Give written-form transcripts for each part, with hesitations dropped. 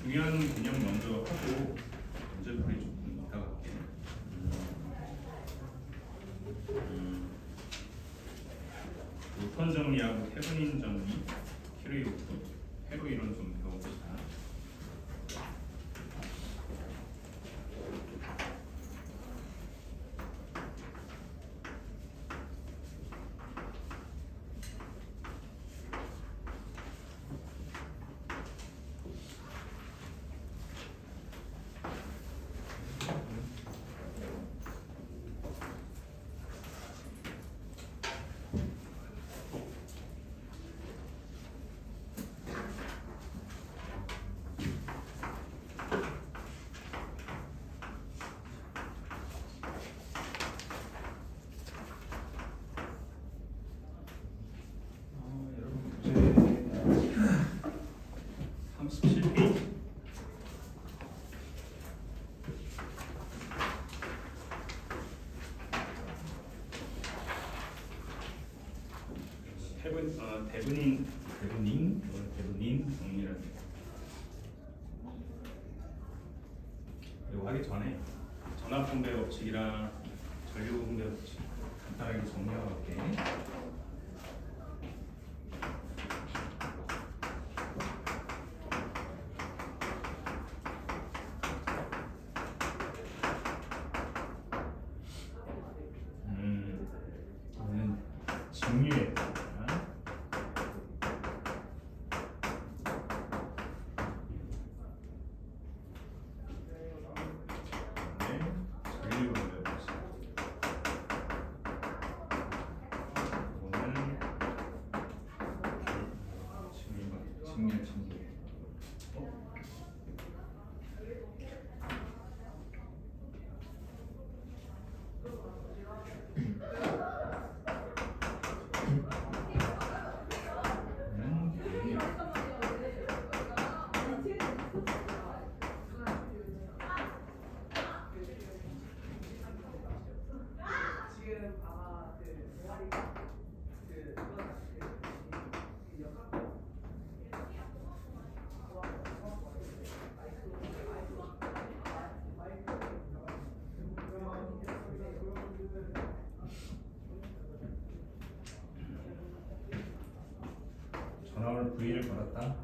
중요한 개념 먼저 하고 문제풀이 조금 이따가 할게. 우선 정리하고 해분인 정리, 캐로이로프, 이론 좀 배워보자. 대분인 정리라는 거. 이거 하기 전에 전압 분배 법칙이랑 전류 분배 법칙 간단하게 정리하고 갈게. 이거는 직류에 전압을 V를 걸었다.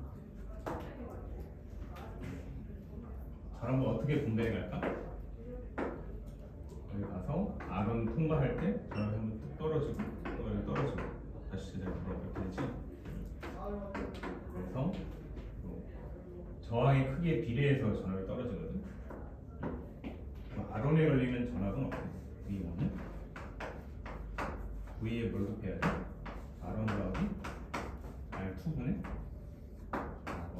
전압을 어떻게 분배해 갈까? 여기 가서 R은 통과할 때 전압이 한번 뚝 떨어지고 또 여기 떨어지고 다시 제자리로 이렇게 되지. 그래서 저항의 크기에 비례해서 전압이 떨어지거든. R1에 걸리는 전압은 어때? V1은? V에 뭘 곱해야 돼? R1 더하기 R2분의 R1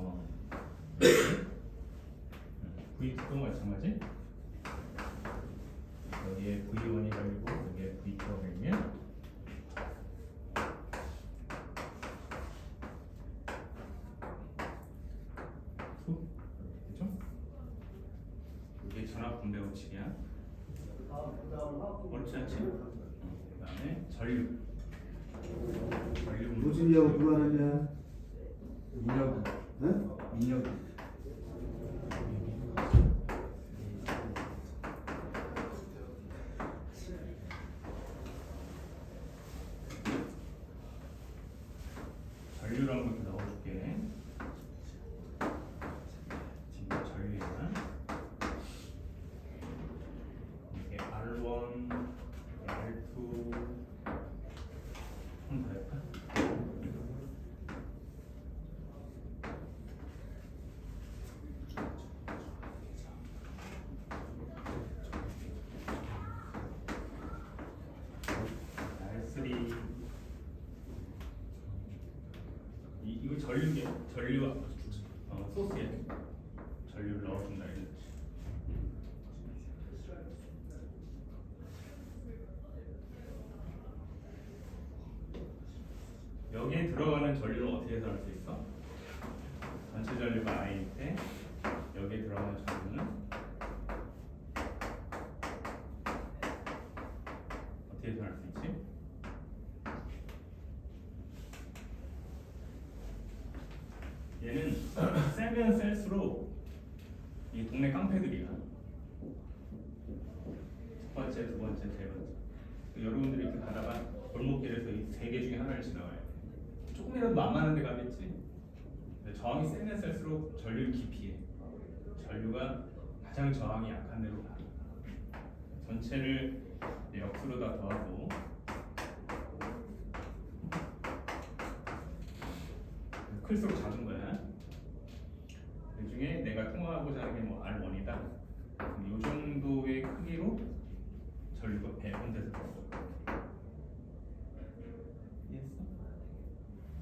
V2도 마찬가지. 여기 분배 법칙이야. 옳지 않지? 그다음에 전류. 무슨 일하고 구하느냐? 민혁이. 응? 민혁이. 전류라는 거 이렇게 넣어줄게. 지금 전류야. 이게 R1, R2, 한번 더 할까? R3. 이거 전류게 전류 소스에 전류를 넣어준다 이런 뜻이. 여기에 들어가는 전류를 어떻게 해석할 수 있어? 전체 전류가 I인데 여기에 들어가는 전류는 어떻게 해석할 수 있지? 얘는 세면 셀수록 이 동네 깡패들이야. 첫 번째, 두 번째, 세 번째. 여러분들이 이렇게 가다가 골목길에서 이 세 개 중에 하나를 지나가야 돼. 조금이라도 만만한 데 가겠지. 근데 저항이 세면 셀수록 전류를 기피해. 전류가 가장 저항이 약한 데로 가. 전체를 역수로 다 더하고 클수록 작은 거야. 그 중에 내가 통화하고자 하는 게 뭐 R1이다. 이 정도의 크기로 전류가 배분돼서 들어가. 이해했어?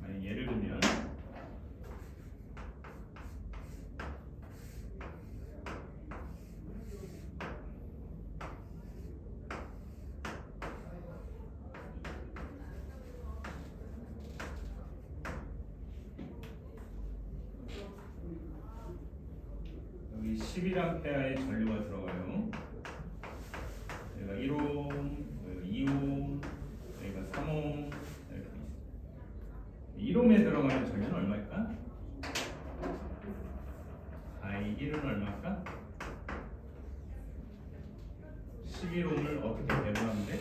만약 예를 들면 여기 11A 전류가 들어가요. 여기가 1옴, 여기가 2옴, 여기가 3옴 이렇게 있어. 1옴에 들어가는 전류는 얼마일까? I1은 얼마일까? 11옴을 어떻게 배분하면 돼?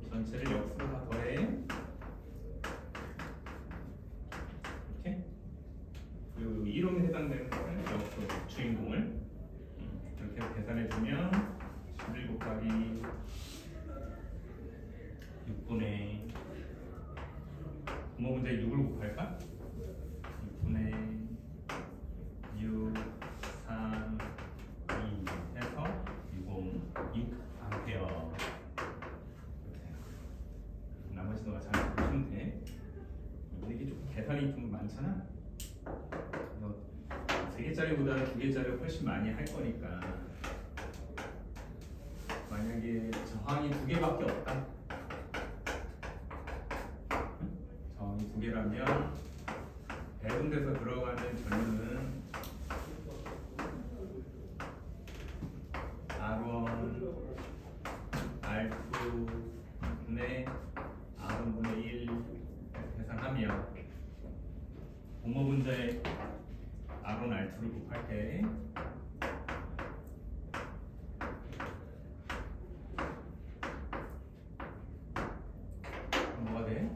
전체를 역수로 다 더해. 이렇게. 그리고 1옴에 해당되는 거는 역수 주인공을 이렇게 계산해 주면 11 곱하기 6분의 분모 문제에 6을 곱할까? 6분의 6, 3, 2 해서 6 암페어. 나머지 너가 잘 보시면 돼. 근데 이게 좀 계산이 좀 많잖아. 3개짜리보다는 2개짜리를 훨씬 많이 할 거니까 만약에 저항이 2개밖에 없다. 저항이 2개라면 배분돼서 들어가는 전류는 R1, R2분의 R1분의 1 계산하면 분모 분자에 R1, R2를 곱할 때 뭐가 돼?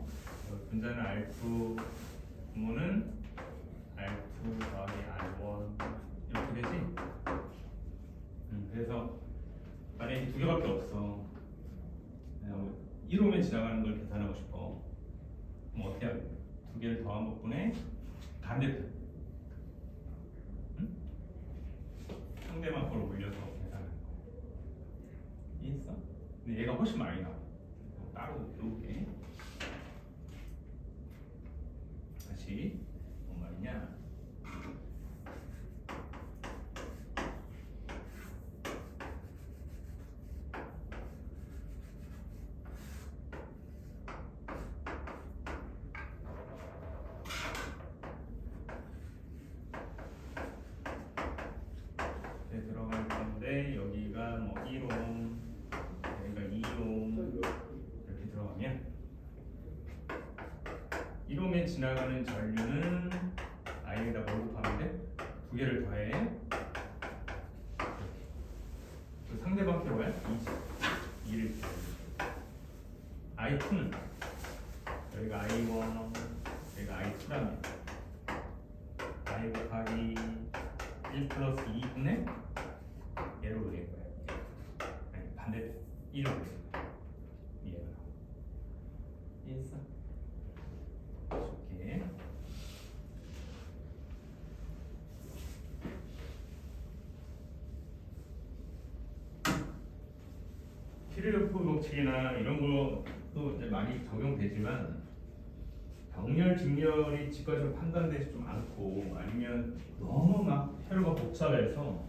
분자는 R2, 분모는 R2 더하기 R1 이렇게 되지? 그래서 만약에 2개밖에 없어. 1홈에 지나가는 걸 계산하고 싶어. 그럼 어떻게 하면 돼? 2개를 더한 것분에 반대편. 상대방 거를 올려서 계산하는 거. 이해했어? 근데 얘가 훨씬 많이 나와. 따로 놓을게. 다시 뭔 말이냐? 들어갈 거 들어가는데 여기가 뭐 1옴, 여기가 2옴 이렇게 들어가면 1옴에 지나가는 전류는 I에다 뭘 곱하면 돼? 두 개를 더해. 그 상대방 표로야 2를 I2는 여기가 I1, 여기가 I2라면 I 곱하기 1 플러스 2분의 얘를 올릴 거야. 아니, 반대 1을 올릴 거야. 얘가 이해했어? 쉽게. 피르르프 법칙이나 이런 것도 이제 많이 적용되지만 병렬, 직렬이 직관적으로 판단되지 좀 않고 아니면 너무 막 회로가 복잡해서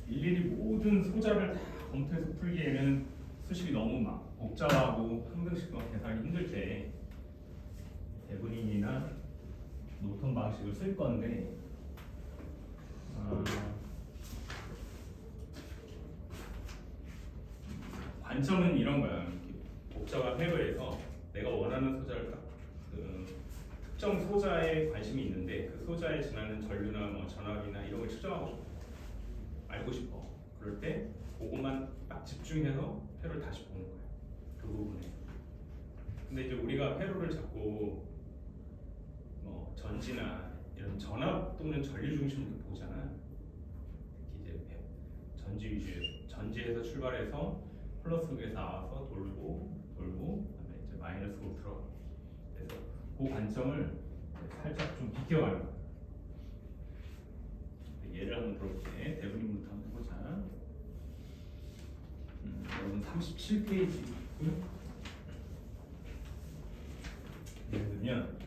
일일이 모든 소자를 다 검토해서 풀기에는 수식이 너무 막 복잡하고 항등식 계산이 힘들 때 대분인이나 노턴 방식을 쓸 건데 관점은 이런 거야. 복잡한 회로에서 내가 원하는 소자를 딱 특정 소자에 관심이 있는데 그 소자에 지나는 전류나 뭐 전압이나 이런 걸 측정하고 싶어. 알고 싶어. 그럴 때 그것만 딱 집중해서 회로를 다시 보는 거야. 그 부분에. 근데 이제 우리가 회로를 자꾸 뭐 전지나 이런 전압 또는 전류 중심으로 보잖아. 특히 이제 전지 위주의 전지에서 출발해서 플러스에서 나와서 돌고 그다음에 이제 마이너스로 들어가. 그래서 그 관점을 살짝 좀 비껴가는 거야. 예를 한번 들어볼게. 대분인부터 한번 해보자. 여러분 37페이지고요. 예를 들면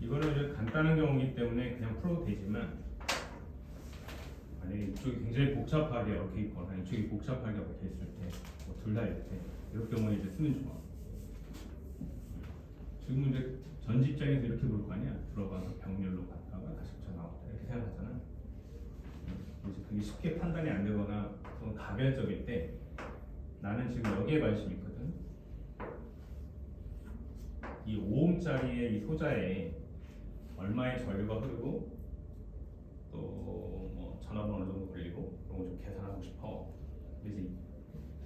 이거는 이제 간단한 경우이기 때문에 그냥 풀어도 되지만 만약에 이쪽이 굉장히 복잡하게 얽혀 있거나 이쪽이 복잡하게 얽혀 있을 때, 뭐 둘 다 있을 때 이럴 경우에 이제 쓰면 좋아. 지금 이제 전지 입장에서 이렇게 볼 거 아니야? 들어가서 병렬로 갔다가 다시 붙여 나왔다 이렇게 생각하잖아. 이제 그게 쉽게 판단이 안 되거나 좀 가변적일 때 나는 지금 여기에 관심이 있거든. 이 5옴짜리의 이 소자에 얼마의 전류가 흐르고 또 뭐 전압은 어느 정도 걸리고 그런 거 좀 계산하고 싶어. 그래서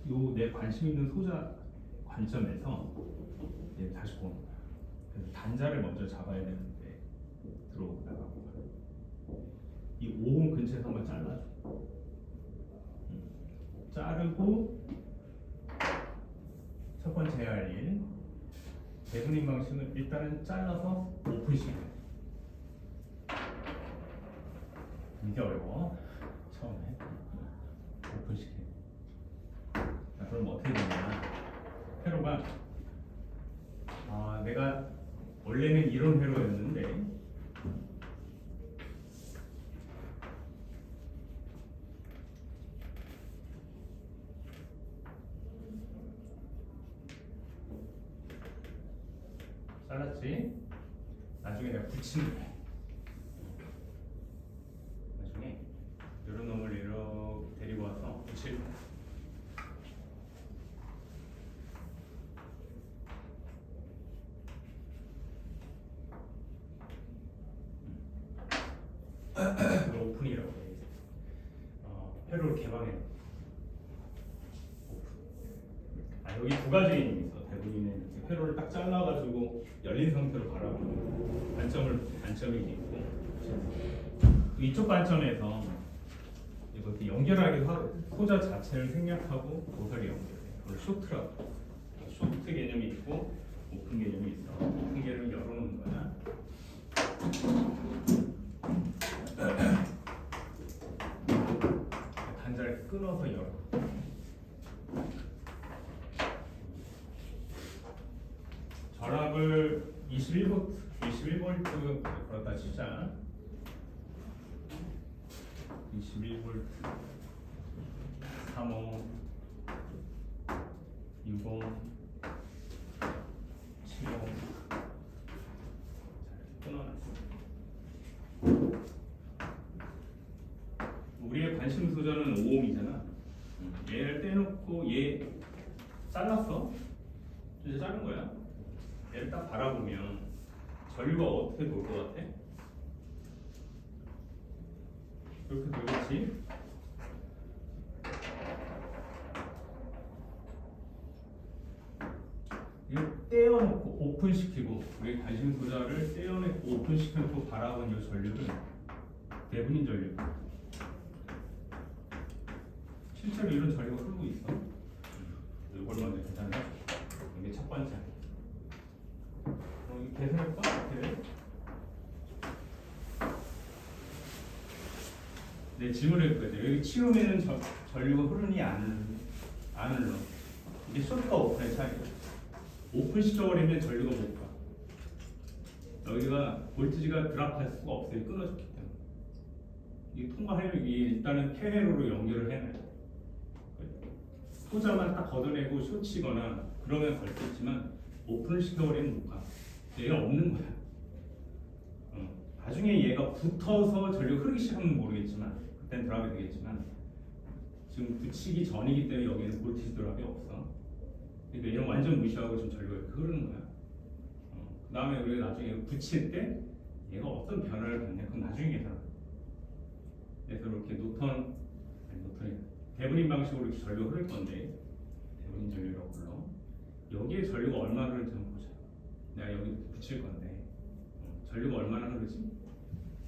요 내 관심 있는 소자 관점에서 이제 다시 보는 거야. 그래서 단자를 먼저 잡아야 되는데 들어오고 나가고 이 5옴 근처에서 한번 잘라줘. 자르고 첫 번째 할 일 대분인 방식은 일단은 잘라서 오픈시켜. 이게 어려워. 처음에 오픈시켜. 자, 그럼 어떻게 되냐? 회로가 내가 원래는 이런 회로였는데 잘랐지? 나중에 내가 붙이는 거야. 나중에 이런 놈을 이렇게 데리고 와서 붙일 거야. 이걸 오픈이라고 해. 회로를 개방해. 오픈. 여기 두 가지 개념이 있어. 대부분은 이렇게 회로를 딱 잘라가지고 열린 상태로 바라보는 관점이 있고. 이쪽 관점에서 이것도 연결하기 소자 자체를 생략하고 도설이 연결해. 그걸 쇼트라고. 쇼트 개념이 있고 오픈 개념이 있어. 오픈 개념을 열어놓는 거야. 단자를 끊어서 열어. 전압을 21V 걸었다 치자. 21V 35 60 70 끊어놨어. 우리의 관심 소자는 5ohm이잖아. 얘를 떼놓고 얘 잘랐어. 이제 자른 거야. 얘를 딱 바라보면 전류가 어떻게 돌 것 같아? 이렇게 돌겠지? 이걸 떼어놓고 오픈시키고 우리 관심 소자를 떼어놓고 오픈시켜놓고 바라본 이 전류는 대분인 전류. 실제로 이런 전류가 흐르고 있어. 이걸 먼저 계산해. 이게 첫 번째. 그럼 이거 계산해볼까? 어떻게 돼? 네, 질문을 했거든요. 여기 치움에는 전류가 흐르니 안 흘러. 이게 쇼트가 오픈의 차이예요. 오픈 시켜버리면 전류가 못 가. 여기가 볼티지가 드랍할 수가 없어요. 끊어졌기 때문에. 이 통과하려면 일단은 폐회로로 연결을 해놔요. 소자만 딱 걷어내고 쇼치거나 그러면 걸 수 있지만 오픈을 시켜버리면 못 가. 얘가 없는 거야. 나중에 얘가 붙어서 전류가 흐르기 시작하면 모르겠지만 그땐 드랍이 되겠지만 지금 붙이기 전이기 때문에 여기는 볼티지 드랍이 없어. 그러니까 얘는 완전 무시하고 지금 전류가 이렇게 흐르는 거야. 그 다음에 우리가 나중에 붙일 때 얘가 어떤 변화를 갖냐 그건 나중에 계산해. 그래서 이렇게 노턴이 대분인 방식으로 이렇게 전류가 흐를 건데 대분인 전류라고 불러. 여기에 전류가 얼마나 흐르는지 한번 보자. 내가 여기 이렇게 붙일 건데 전류가 얼마나 흐르지?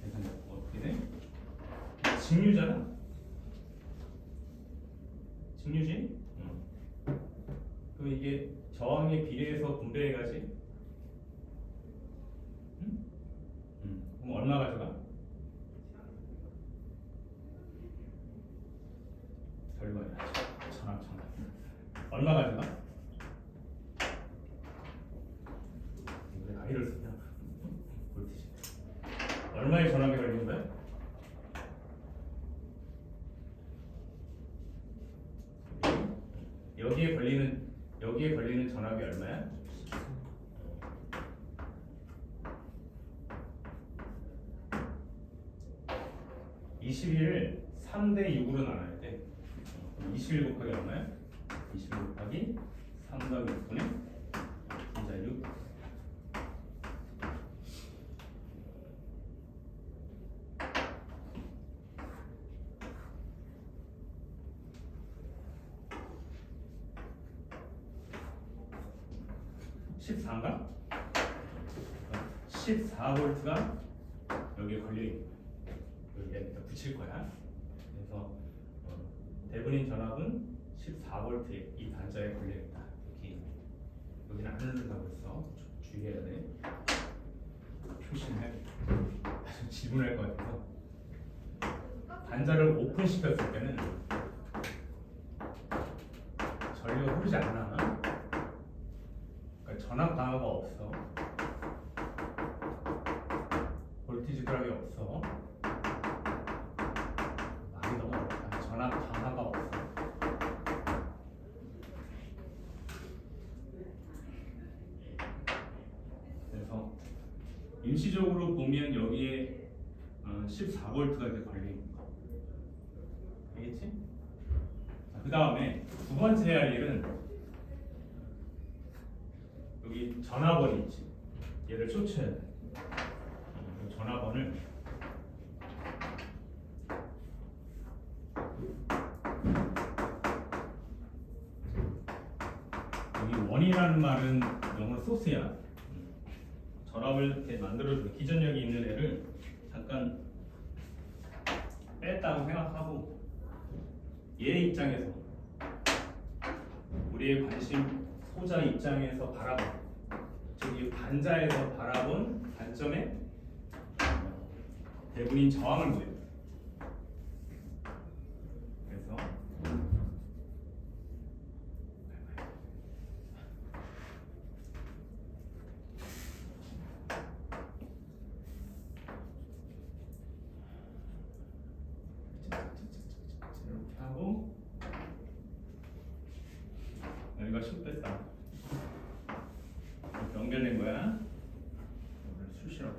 계산해. 어떻게 돼? 직류잖아. 직류지? 그럼 이게 저항에 비례해서 분배해가지? 그럼 얼마 가져가? 전류가 전압 얼마 가져가? 왜 나이를 쓰냐? 볼티지. 얼마의 전압이 걸리는 거야? 여기에 걸리는 전압이 얼마야? (21을) 3대6으로 나눠야 돼. 21 곱하기 얼마야? 21 곱하기 3 더하기 6분의 2자 6. (14인가) 14V가 여기에 걸려있는 거야. 여기에 붙일 거야. 그래서 대분인 전압은 14V에 이 단자에 걸려있다. 여기는 안 흐른다고 했어. 주의해야 돼. 표시는 지문할 것 같아서 단자를 오픈시켰을 때는 전류가 흐르지 않아. 그러니까 전압 강화가 없어. 볼티지 드랍이 없어. 말이 너무 어렵다. 전압 강화가 없어. 그래서 임시적으로 보면 여기에 14V가 이렇게 걸려있는 거. 알겠지? 그 다음에 두 번째 해야 할 일은 여기 전압원이 있지. 얘를 쫓아야 돼. 전압원을 여기 원이라는 말은 영어로 소스야. 전압을 이렇게 만들어주는 기전력이 있는 애를 잠깐 얘의 입장에서 우리의 관심 소자 입장에서 바라본 즉 이 단자에서 바라본 관점의 대분인 저항을 구해요. 그래서 이렇게 하고 여기가 10 됐다. 이렇게 연결된 거야. 이걸 수시로.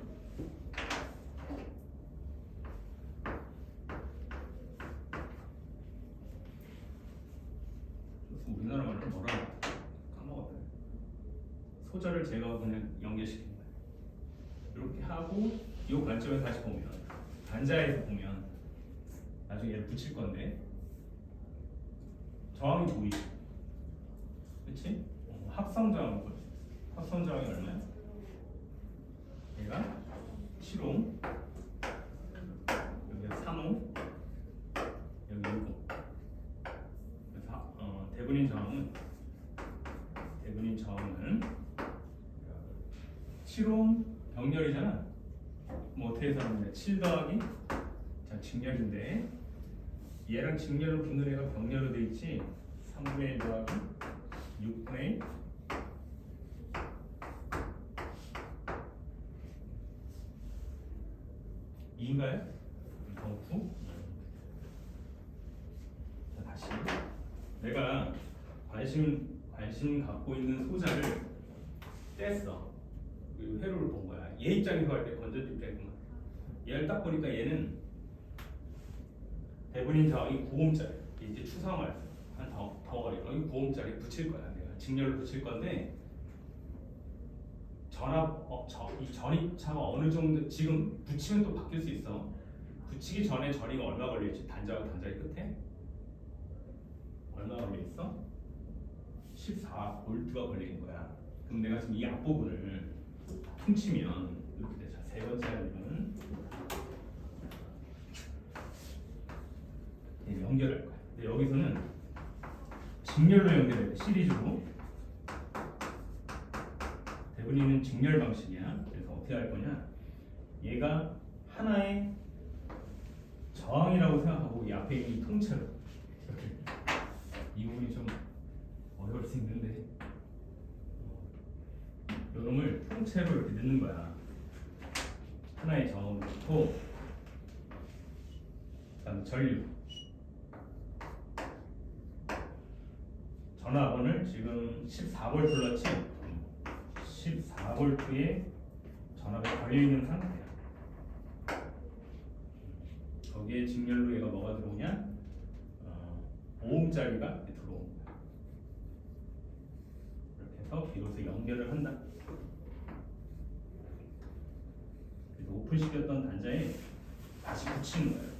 그래서 우리나라 말로 뭐라 까먹었네. 소자를 제가 그냥 연결시킨 거야. 이렇게 하고 이 관점에서 다시 보면 단자에서 보면 나중에 얘를 붙일 건데 저항이 보이지? 그치? 합성 저항을 볼 수 있어. 합성 저항이 얼마야? 얘가 7옴, 여기가 3옴, 여기 6옴. 그래서 대분인 저항은 7옴 병렬이잖아. 뭐 어떻게 해석하면 7 더하기 자 직렬인데 얘랑 직렬로 붙는 애가 병렬로 돼 있지. 3분의 1 더하기 6분의 1 2인가요? 덩쿠? 자 다시 내가 관심 갖고 있는 소자를 뗐어. 그리고 회로를 본 거야. 얘 입장에서 할 때 건전지 빼구나. 얘를 딱 보니까 얘는 대분인 저항이 9옴짜리. 이제 추상을 한더 거리. 여기 9옴짜리 붙일 거야. 내가 직렬로 붙일 건데 이 전입차가 어느 정도 지금 붙이면 또 바뀔 수 있어. 붙이기 전에 전이가 얼마 걸릴지 단자와 단자의 끝에 얼마 걸려 있어? 14V가 걸리는 거야. 그럼 내가 지금 이 앞부분을 퉁치면 이렇게 돼. 자, 세 번째 알림은 연결할 거야. 근데 여기서는 직렬로 연결해야 돼. 시리즈로. 대분인은 직렬 방식이야. 그래서 어떻게 할 거냐? 얘가 하나의 저항이라고 생각하고 이 앞에 있는 이 통째로 이렇게. 이 부분이 좀 어려울 수 있는데 요놈을 통째로 이렇게 넣는 거야. 하나의 저항을 넣고 그다음 전류 전압원을 지금 14V 넣지. 14V에 전압이 걸려있는 상태야. 거기에 직렬로 얘가 뭐가 들어오냐? 5옴짜리가 들어오는 거야. 이렇게 해서 비로소 연결을 한다. 그래서 오픈시켰던 단자에 다시 붙이는 거예요.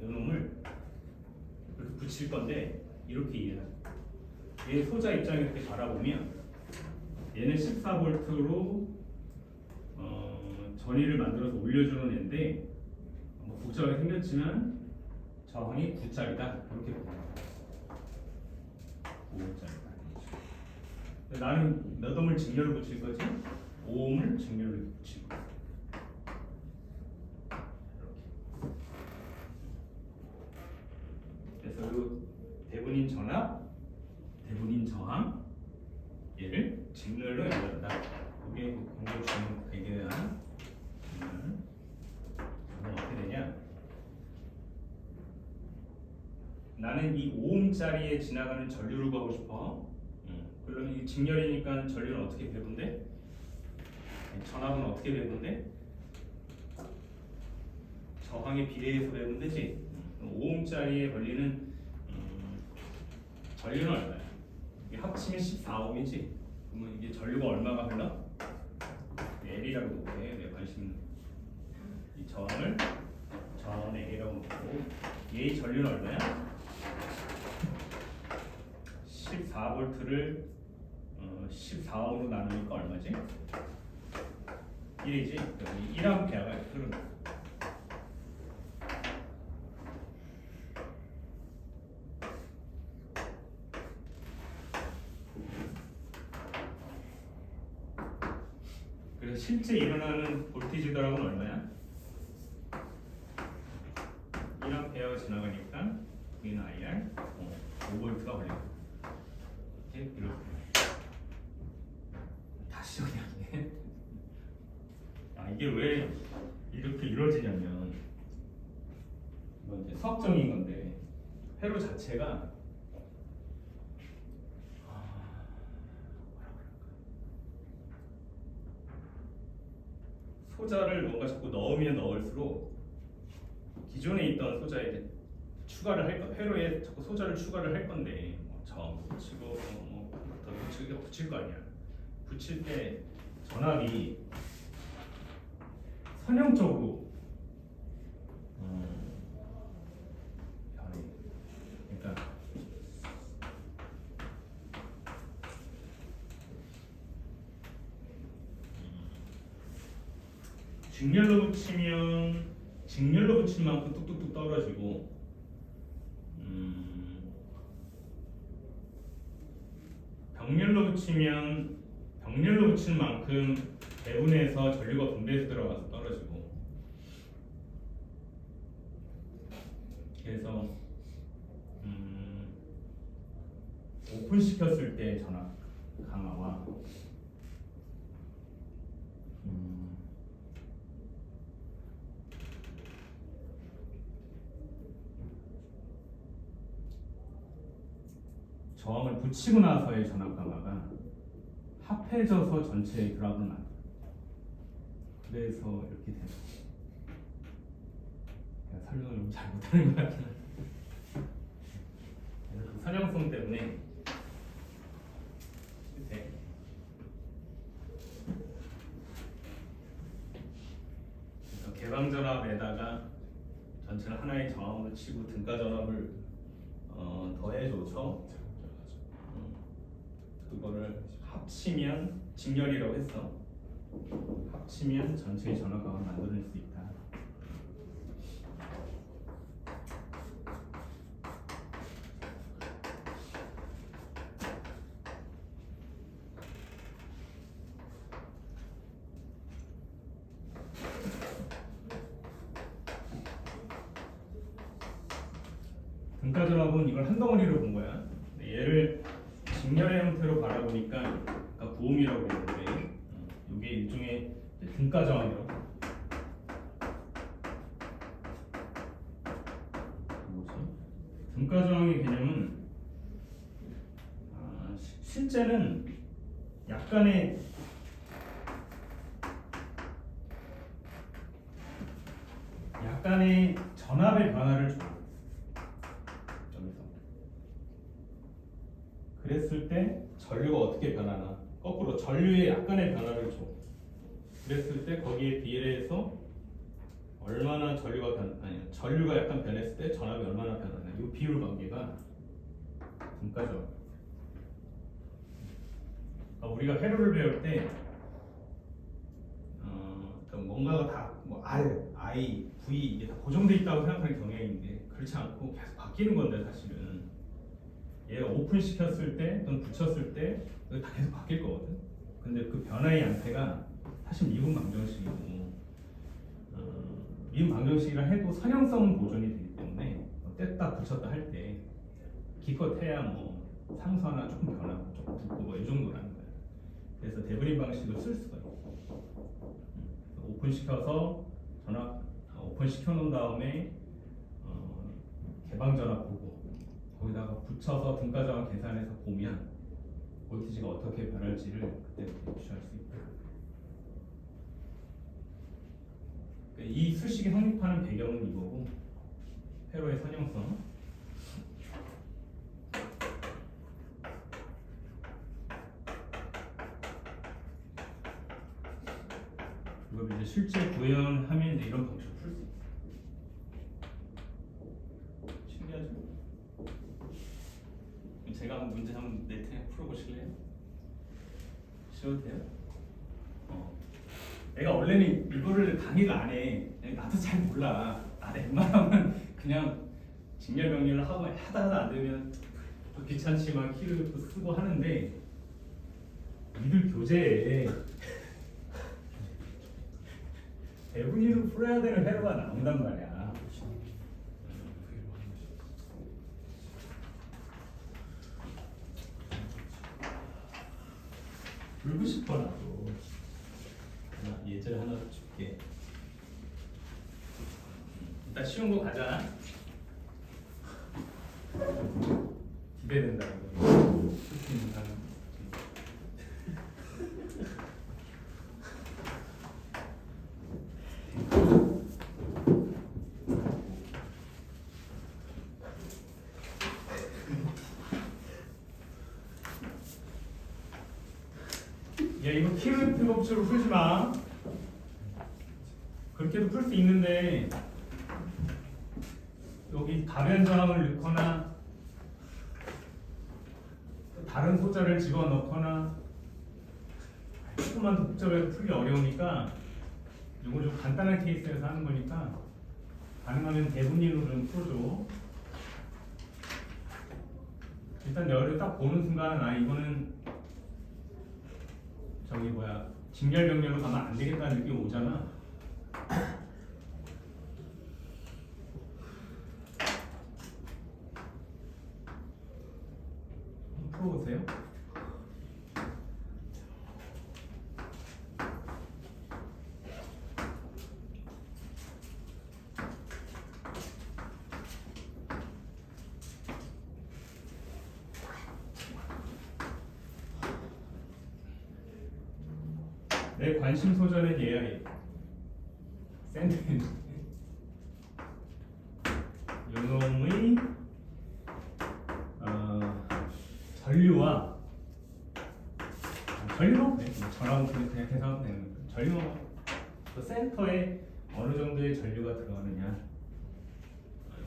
이놈을 이렇게 붙일 건데 이렇게 이해하죠. 얘 소자 입장에서 이렇게 바라보면 얘는 14V로 전위를 만들어서 올려주는 애인데 뭐 복잡하게 생겼지만 저항이 9짜리다 이렇게 보면 5짜리다. 나는 몇 옴을 직렬로 붙일 거지? 5옴을 직렬로 붙일 거야. 그래서 이 대분인 전압, 대분인 저항 얘를 직렬로 연결한다. 이게 공격 주는 배경이야. 그럼 어떻게 되냐? 나는 이 5옴짜리에 지나가는 전류를 구하고 싶어. 그러면 이 직렬이니까 전류는 어떻게 배분돼? 전압은 어떻게 배분돼? 저항에 비례해서 배분되지. 5옴짜리에 걸리는 전류는 얼마야? 이게 합치면 14옴이지. 그러면 이게 전류가 얼마가 흘러? L이라고 놓게 내 관심 있는 이 저항을 저항은 L이라고 놓고 얘의 전류는 얼마야? 14V를 14옴으로 나누니까 얼마지? 1이지. 1A가 흐르는 그래서 실제 일어나는 볼티지 드랍은 얼마야? 1A 지나가니까 V는 IR 5V가 걸려. 이렇게 다시 정리하네. 이게 왜 이렇게 이루어지냐면 이건 이제 수학적인 건데 회로 자체가 소자를 뭔가 자꾸 넣으면 넣을수록 기존에 있던 소자에 추가를 할 회로에 자꾸 소자를 추가를 할 건데 점 붙이고 더 붙일 거 아니야. 붙일 때 전압이 선형적으로 변해. 그러니까 직렬로 붙이면 직렬로 붙인 만큼 뚝뚝뚝 떨어지고 병렬로 붙이면 병렬로 붙인 만큼 배분해서 전류가 분배해서 들어가서 떨어지고 그래서 오픈시켰을 때 전압 강화와 저항을 붙이고 나서의 전압 강화가 합해져서 전체의 드랍을 만들어요. 그래서 이렇게 되는 거예요. 내가 설명을 너무 잘 못하는 것 같긴 한데 그래서 그 선형성 때문에 돼. 그래서 개방전압에다가 전체를 하나의 저항으로 치고 등가 전압을 더해줘서 그거를 합치면 직렬이라고 했어. 합치면 전체의 전압각을 만들어낼 수 있다. 등가 전압은 이걸 한 덩어리로 본 거야. 얘를 직렬의 형태로 바라보니까 아까 부음이라고 했는데 이게 일종의 등가 저항이라고. 뭐지? 등가 저항의 개념은 실제는 약간의 전압의 변화를 줘. 그랬을 때 전류가 어떻게 변하나? 거꾸로 전류에 약간의 변화를 줘. 그랬을 때 거기에 비례해서 얼마나 전류가 약간 변했을 때 전압이 얼마나 변하나? 이 비율 관계가 등가죠. 우리가 회로를 배울 때 뭔가가 다 I, V 이게 다 고정돼 있다고 생각하는 경향이 있는데 그렇지 않고 계속 바뀌는 건데 사실은. 얘가 오픈 시켰을 때 또는 붙였을 때 다 계속 바뀔 거거든. 근데 그 변화의 양태가 사실 미분 방정식이고 미분 방정식이라 해도 선형성은 보존이 되기 때문에 뗐다 붙였다 할 때 기껏해야 상수하나 조금 변하고 조금 붙고 이 정도라는 거야. 그래서 데브린 방식을 쓸 수가 있어. 오픈 시켜서 오픈 시켜놓은 다음에 개방 전압 보고 거기다가 붙여서 등가 저항 계산해서 보면 볼티지가 어떻게 변할지를 그때부터 유추할 수 있다. 이 수식이 성립하는 배경은 이거고 회로의 선형성. 이걸 이제 실제 구현하면 이런 방식으로 풀 수 있어. 신기하죠? 제가 한번 문제 한번 네트에 풀어보실래요? 쉬어도 돼요? 내가 원래는 이거를 강의를 안 해. 나도 잘 몰라. 나도 웬만하면 그냥 직렬 병렬을 하고 하다가 안 되면 또 귀찮지만 키를 또 쓰고 하는데 니들 교재에 대분위로 풀어야 되는 회로가 나온단 말이야. 풀고 싶어 나도. 예절 하나 줄게. 일단 쉬운 거 가자. 기대된다 이거. 풀수 있는 사람. 야 이거 키로메트 법칙으로 풀지 마. 그렇게도 풀 수 있는데 여기 가변 저항을 넣거나 다른 소자를 집어넣거나 조금만 더 복잡해서 풀기 어려우니까 이거 좀 간단한 케이스에서 하는 거니까 가능하면 대분인으로 좀 풀어줘. 일단 열을 딱 보는 순간 아 이거는 저기 뭐야 직렬 병렬로 가면 안 되겠다는 느낌이 오잖아. 풀어보세요. 내 관심 소절은 얘야 얘. 샌드위치. 요놈의 전류와 전류? 네, 전하고 그냥 계산하면 되는 거예요. 전류 그 센터에 어느 정도의 전류가 들어가느냐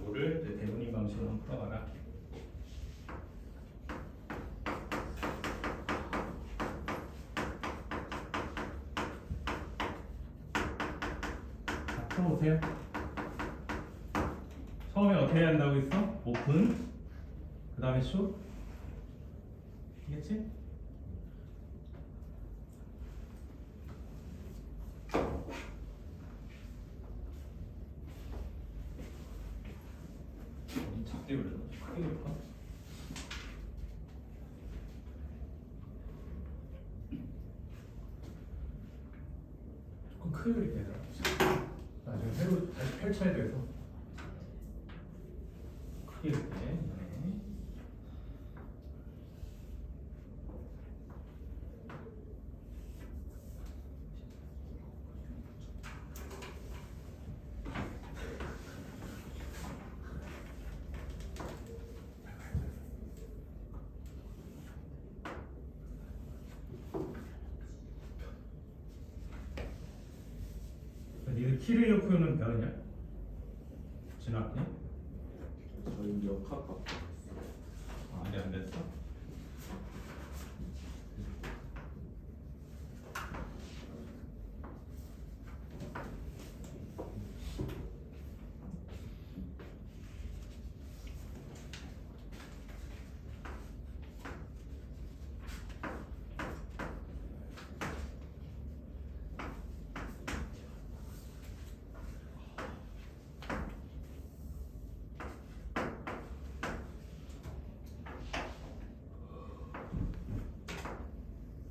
이거를 대분인 방식으로 한번 풀어봐라. 자, 풀어보세요. 처음에 어떻게 해야 한다고 했어? 오픈 그 다음에 숏 알겠지? 작게 그려 크게 그릴까? 조금 크게 그릴게 얘들아. 나중에 새로 다시 펼쳐야 돼서 크게 그릴게. 네. 니들 키를 표현은 배웠냐? 진학해? 저희 역학밖에 아직 안 됐어?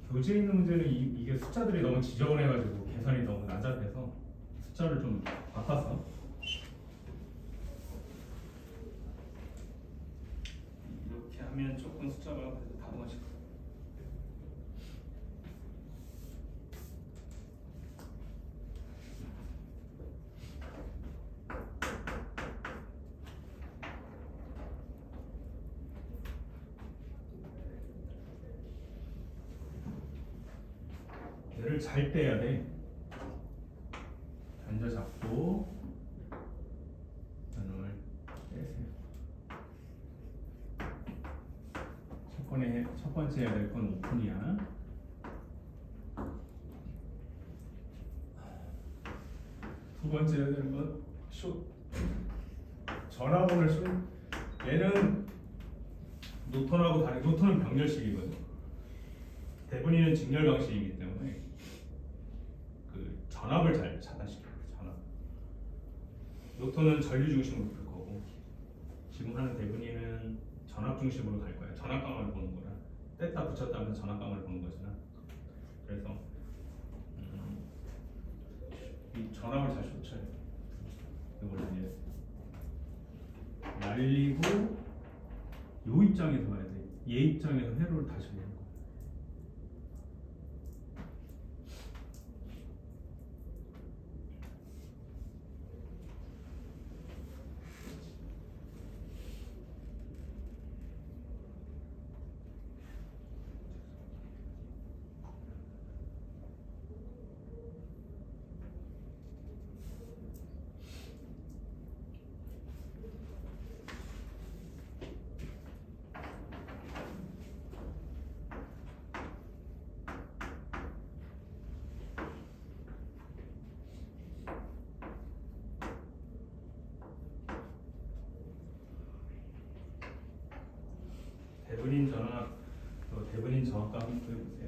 교재에 있는 문제는 이게 숫자들이 너무 지저분해가지고 계산이 너무 난잡해서 숫자를 좀 바꿨어. 이렇게 하면 조금 숫자가 그래도 다동화실 거야. 얘를 잘 떼야 돼. 앉아 잡고 이놈을 떼세요. 첫 번째 해야 될 건 오픈이야. 두 번째 해야 될 건 숏. 전화번호를 숏. 얘는 노턴하고 다르게 노턴은 병렬식이거든. 대분위는 직렬 방식이기 때문에 그 전압을 잘 차단시켜야 되죠. 노토는 전류 중심으로 풀 거고 지금 하는 대분이는 전압 중심으로 갈 거야. 전압감을 보는 거라. 뗐다 붙였다 하면서 전압감을 보는 거잖아. 그래서 이 전압을 잘 쫓아야 돼. 이걸 이제 날리고 요 입장에서 봐야 돼. 얘 입장에서 회로를 다시 보는 거야. 대분인 전압, 대분인 저항감 한번 구해보세요.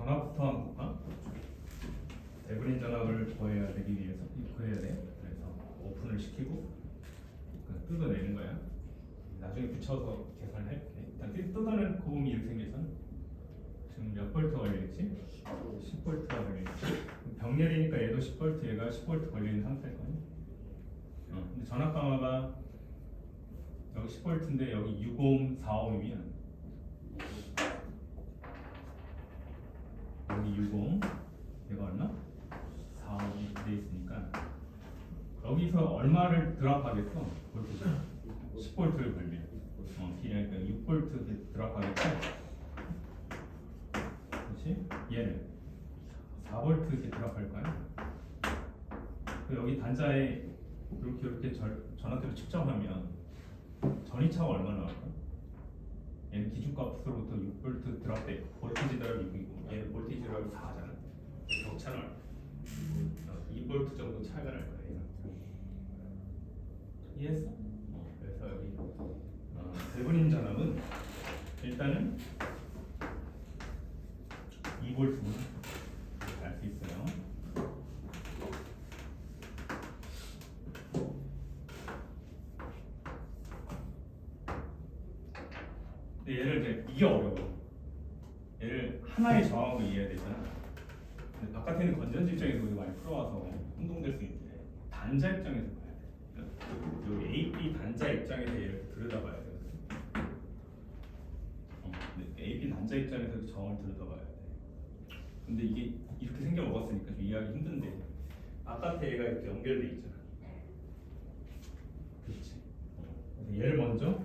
전압부터 한번 볼까? 대분인 전압을 구해야 되기 위해서 구해야 돼. 그래서 오픈을 시키고 뜯어내는 거야. 나중에 붙여서 계산할게. 일단 뜯어내는 콤이 이렇게 생겼잖아. 지금 몇 볼트 걸려있지? 10볼트가 걸려있지. 병렬이니까 얘도 10볼트, 얘가 10볼트 걸려있는 상태일 거야. 근데 전압 강화가 여기 10볼트인데 여기 6옴, 4옴이면 여기 6옴, 얘가 얼마? 4옴이 돼 있으니까 여기서 얼마를 드랍하겠어? 볼트가 10볼트를 걸면 그러니까 6볼트 드랍하겠지? 그렇지? 얘는 4볼트 이렇게 드랍할 거야. 여기 단자에 이렇게 전압대로 측정하면 전이차가 얼마 나올까? 얘는 기준값으로부터 6볼트 드랍돼 볼티지 드랍이 6이고 얘는 볼티지 드랍이 4잖아. 격차는 2볼트 정도 차이가 날 거야. 이해했어? 그래서 여기 대분인 전압은 일단은 2볼트구나 알 수 있어요. 근데 얘를 이게 어려워. 얘를 하나의 저항으로 이해해야 되잖아. 근데 바깥에 있는 건전지 입장에서 우리가 많이 풀어와서 혼동될 수 있는데 단자 입장에서 봐야 돼. 요 AB 단자 입장에서 얘를 들여다봐야 돼. AB 단자 입장에서 저항을 들여다봐야 돼. 근데 이게 이렇게 생겨 먹었으니까 좀 이해하기 힘든데 바깥에 얘가 이렇게 연결돼 있잖아. 그렇지. 그래서 얘를 먼저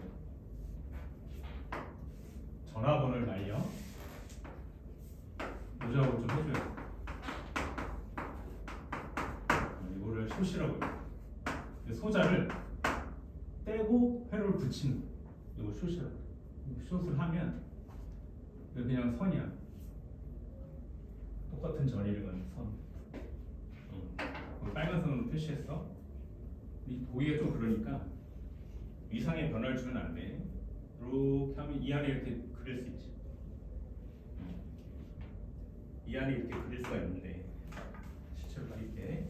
전화번호를 날려 요작업을 좀 해줘야 돼. 이거를 숏이라고 해요. 소자를 떼고 회로를 붙이는 이거 숏이라고 해요. 숏을 하면 이거 그냥 선이야. 똑같은 전이를 가는 선. 빨간 선으로 표시했어. 이 보기가 좀 그러니까 위상에 변화를 주면 안 돼. 이렇게 하면 이 안에 이렇게 그릴 수 있지. 이 안에 이렇게 그릴 수가 있는데 실제로 그릴게.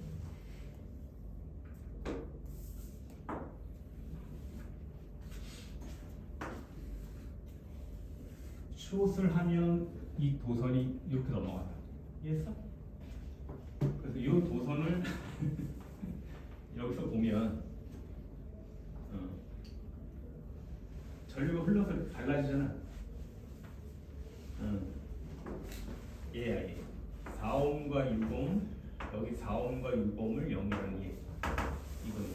숏을 하면 이 도선이 이렇게 넘어간다. 이해했어? 그래서 이 도선을 여기서 보면 전류가 흘러서 갈라지잖아. 얘야 얘. 4옴과 6옴 여기 4옴과 6옴을 연결하는 게 이거는.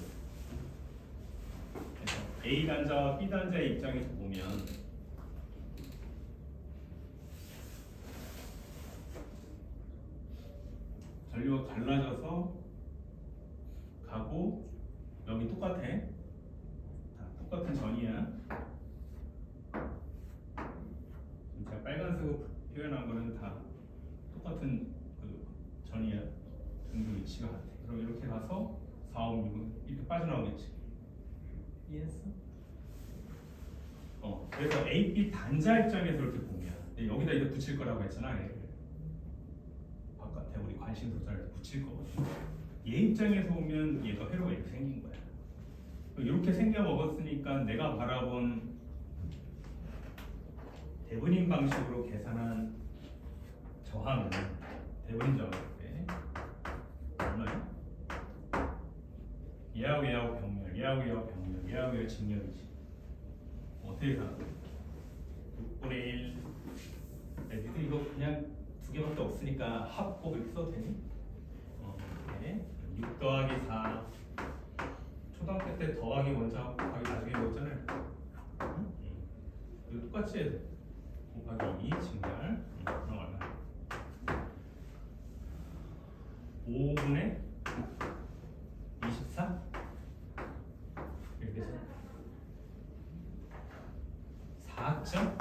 그래서 A 단자와 B 단자의 입장에서 보면 전류가 갈라져서 가고 여기 똑같아. 다 똑같은 전이야. 제가 빨간색으로 표현한 거는 다 똑같은 그 전이야. 전류 위치가 같아. 그럼 이렇게 가서 4옴, 6옴 이렇게 빠져나오겠지. 이해했어? 그래서 A, B 단자 입장에서 이렇게 보면 여기다 이제 붙일 거라고 했잖아. 얘를. 바깥에 우리 관심 도자를 붙일 거거든. 얘 입장에서 보면 얘가 회로가 이렇게 생긴 거야. 이렇게 생겨 먹었으니까 내가 바라본 대분인 방식으로 계산한 저항은 대분인 저항인데 얼마야? 얘하고 병렬, 얘하고 병렬, 얘하고 직렬이지. 어떻게 생각해? 6분의 1. 니들 이거 그냥 두 개밖에 없으니까 합곱 이렇게 써도 되니? 네. 6 더하기 4. 초등학교 때 더하기 먼저 하고 곱하기 나중에 배웠잖아요. 이거 똑같이 해야 돼. 곱하기 2 직렬. 그럼 얼마? 5분의 24? 이렇게 해서 4.8?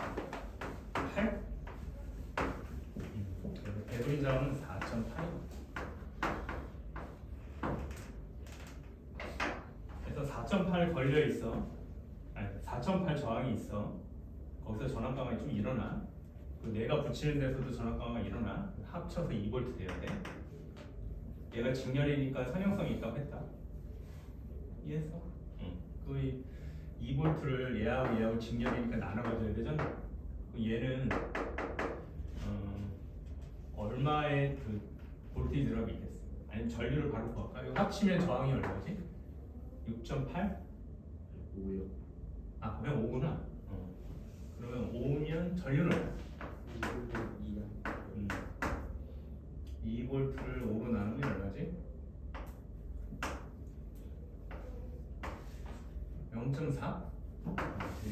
대분인 자원은 4.8. 그래서 4.8 걸려 있어. 아니 4.8 저항이 있어. 거기서 전압 강화가 좀 일어나. 그 내가 붙이는 데서도 전압감가 일어나. 합쳐서 2V 돼야 돼. 얘가 직렬이니까 선형성이 있다고 했다. 이해했어? 응. 그 2V를 얘하고 직렬이니까 나눠가줘야 되잖아. 그 얘는 얼마의 그 볼테이지 드랍이 있겠어? 아니면 전류를 바로 구할까? 이거 합치면 저항이 얼마지? 6.8? 5요. 아 그냥 5구나. 그러면 5면 전류는 얼마? 2V를 5로 나누면 얼마지? 0.4?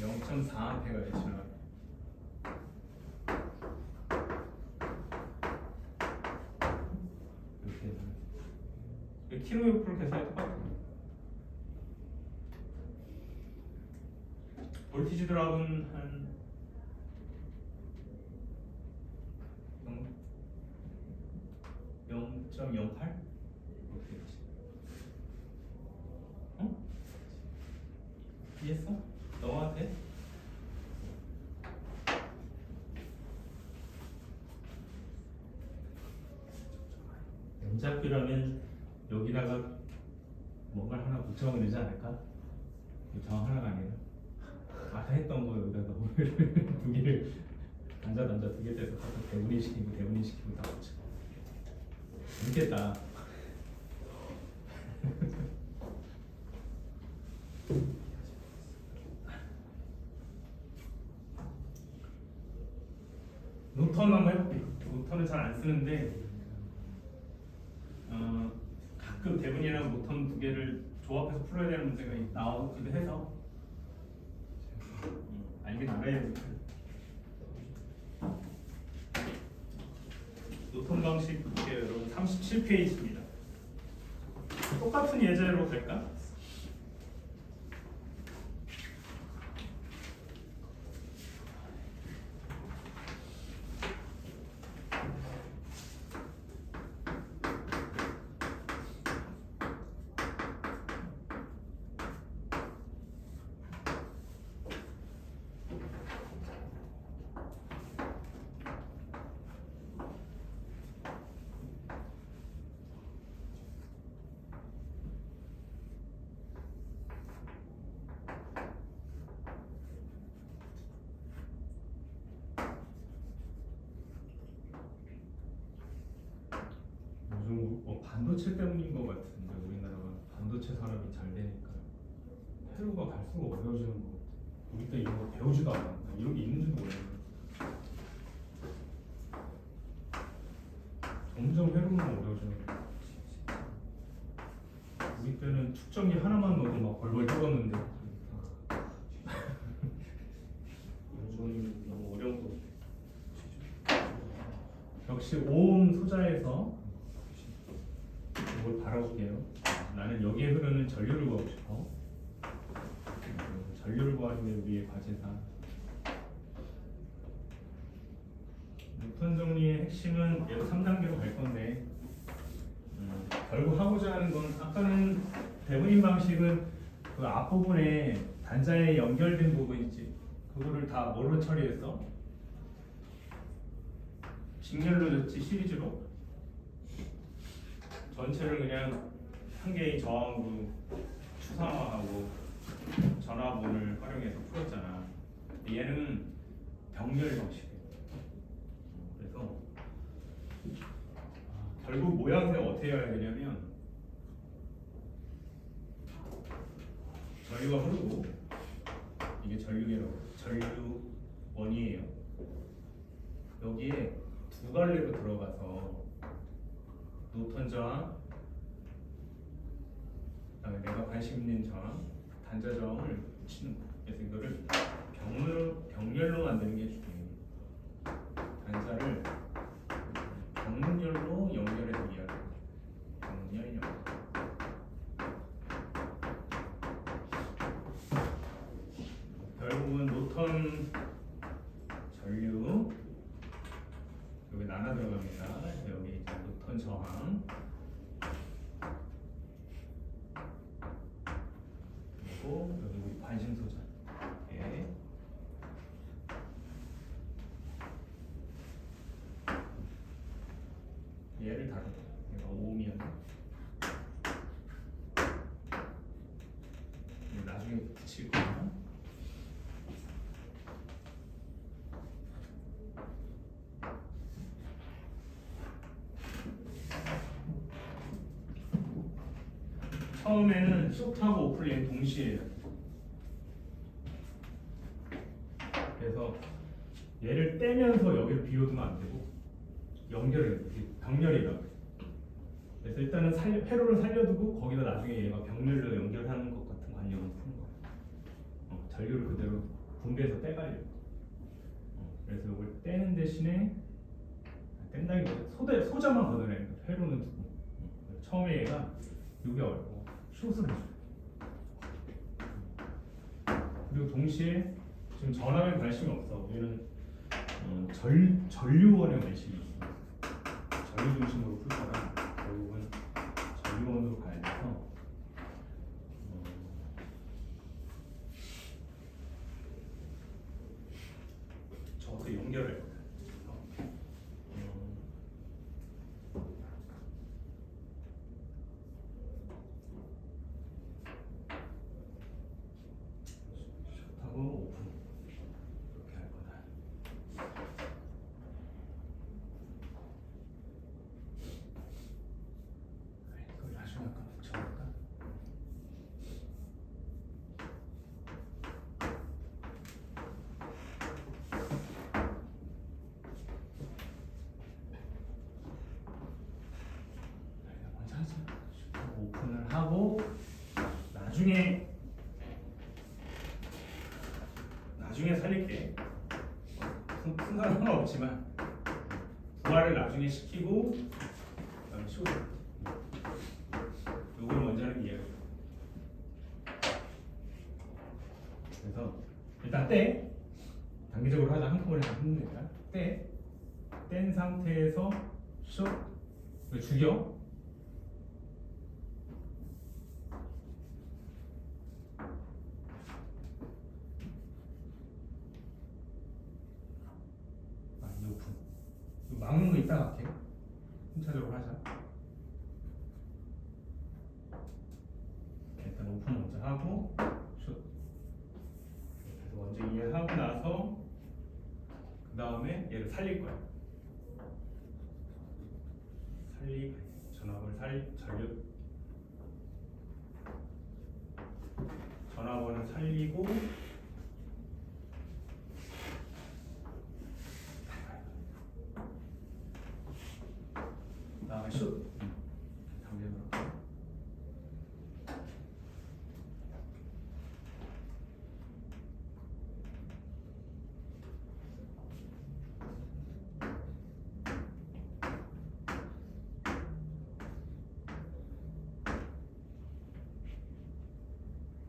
0.4A가 되시나? 이렇게 해서 킬로요프로 계산해 똑같아. 볼티지 드랍은 한 0.08? 이렇게 되지. 어? 이해했어? 넘어가도 돼? 연작비라면 여기다가 뭔가를 하나 붙여가면 되지 않을까? 정 하나가 아니라 아까 했던 거 여기다가 두 개를 단자 두 개 떼서 갖다 대분해시키고 다 붙여. 재밌겠다. 노턴 한번 해볼게. 노턴은 잘 안 쓰는데 가끔 대분이랑 노턴 두 개를 조합해서 풀어야 되는 문제가 나오기도 해서 알긴 알아야 되니까. 노턴 방식 볼게요. 여러분 37페이지입니다. 똑같은 예제로 갈까? 요즘 반도체 때문인 것 같은데 우리나라가 반도체 산업이 잘 되니까 회로가 갈수록 어려워지는 것 같아. 우리 때 이런 거 배우지도 않았나? 이런 게 있는지도 몰랐는데 점점 회로만 어려워지는 것 같아. 우리 때는 측정기 하나만 넣어도 막 벌벌 떨었는데 요즘 너무 어려운 것 같아. 역시 오음 소자에서 이걸 바라볼게요. 나는 여기에 흐르는 전류를 구하고 싶어. 전류를 구하는 게 우리의 과제다. 노턴 정리의 핵심은 얘도 3단계로 갈 건데 결국 하고자 하는 건 아까는 대분인 방식은 그 앞부분에 단자에 연결된 부분 있지. 그거를 다 뭐로 처리했어? 직렬로 줬지 시리즈로? 전체를 그냥 한 개의 저항으로 추상화하고 전화본을 활용해서 풀었잖아. 얘는 병렬 방식이에요. 그래서 결국 모양새 어떻게 해야 되냐면 전류가 흐르고 이게 전류원이에요. 여기에 두 갈래로 들어가서 노턴 저항, 그다음에 내가 관심 있는 저항, 단자 저항을 붙이는 거예요. 그래서 이거를 병렬로 만드는 게 중요해요. 단자를 병렬로 연결해서 이해하는 거예요. 병렬 연결. 결국은 노턴 전류 여기 나눠 들어갑니다. 여기 이제 노턴 저항 그리고 여기 우리 관심 소자. 예. 다르다. 얘가 5이면 나중에 붙일 거야. 처음에는 숏하고 오플레인 동시에 해요. 그래서 얘를 떼면서 여기를 비워두면 안 되고 연결해요. 병렬이라고. 그래서 일단은 회로를 살려두고 거기다 나중에 얘가 병렬로 연결하는 것 같은 관념을 푸는 거예요. 전류를 그대로 분배해서 떼가려고. 그래서 이걸 떼는 대신에 뗀다기보다 소자만 걷어내는 거예요. 회로는 두고. 처음에 얘가 이게 어렵고 숏을 해줘요. 그리고 동시에 지금 전압에 관심이 없어. 우리는 전류원에 관심이 있어. 전류 중심으로 풀다가 결국은 전류원으로 가야 돼서 저것도 연결해요. 숏하고 오픈 이렇게 할 거다. 이걸 나중에 아까 붙여볼까? 먼저 하자. 숏하고 오픈을 하고 나중에 살릴게. 순서는 상관없지만 부하를 나중에 시키고 그다음에 숏. 요걸 먼저 하는 게 이해가 돼. 그래서 일단 단계적으로 하자. 한꺼번에 하면 되니까 뗀 상태에서 숏 이거 죽여. 이 오픈. 이거 막는 거 이따가 할게. 순차적으로 하자. 일단 오픈 먼저 하고 숏. 그래서 먼저 이해하고 나서 그 다음에 얘를 살릴 거야. 전압원을 살리고 그다음에 숏. 단계로.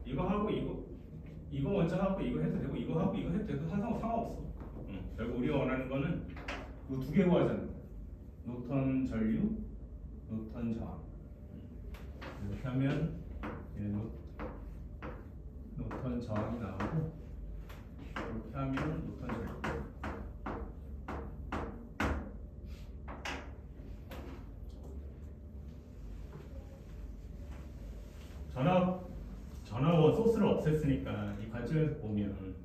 이거 하고 이거 먼저 하고 이거 해도 되고 이거 하고 이거 해도 돼도 상관없어. 결국 우리가 원하는 거는 이 두 개 구하자는 거야. 노턴 전류, 노턴 저항. 이렇게 하면 얘는 노턴 저항이 나오고 이렇게 하면 노턴 전류. 전압원 소스를 없앴으니까 이 관점에서 보면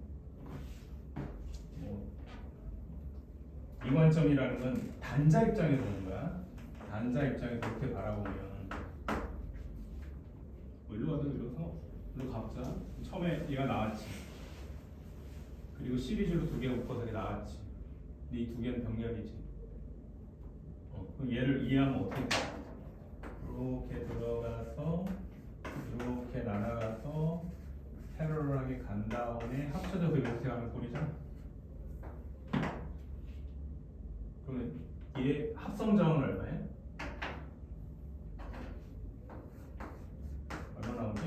이 관점이라는 건 단자 입장에서 보는 거야. 단자 입장에서 이렇게 바라보면 일로 가도 이로 상관없어. 일로 가보자. 처음에 얘가 나왔지. 그리고 시리즈로 두 개가 묶어서 이게 나왔지. 근데 이 두 개는 병렬이지. 그럼 얘를 이해하면 어떻게 돼? 이렇게 들어가서 이렇게 날아가서 패러럴하게 간 다음에 합쳐져서 이렇게 가는 꼴이잖아. 그러면 얘 합성 저항은 얼마야? 얼마 나오지?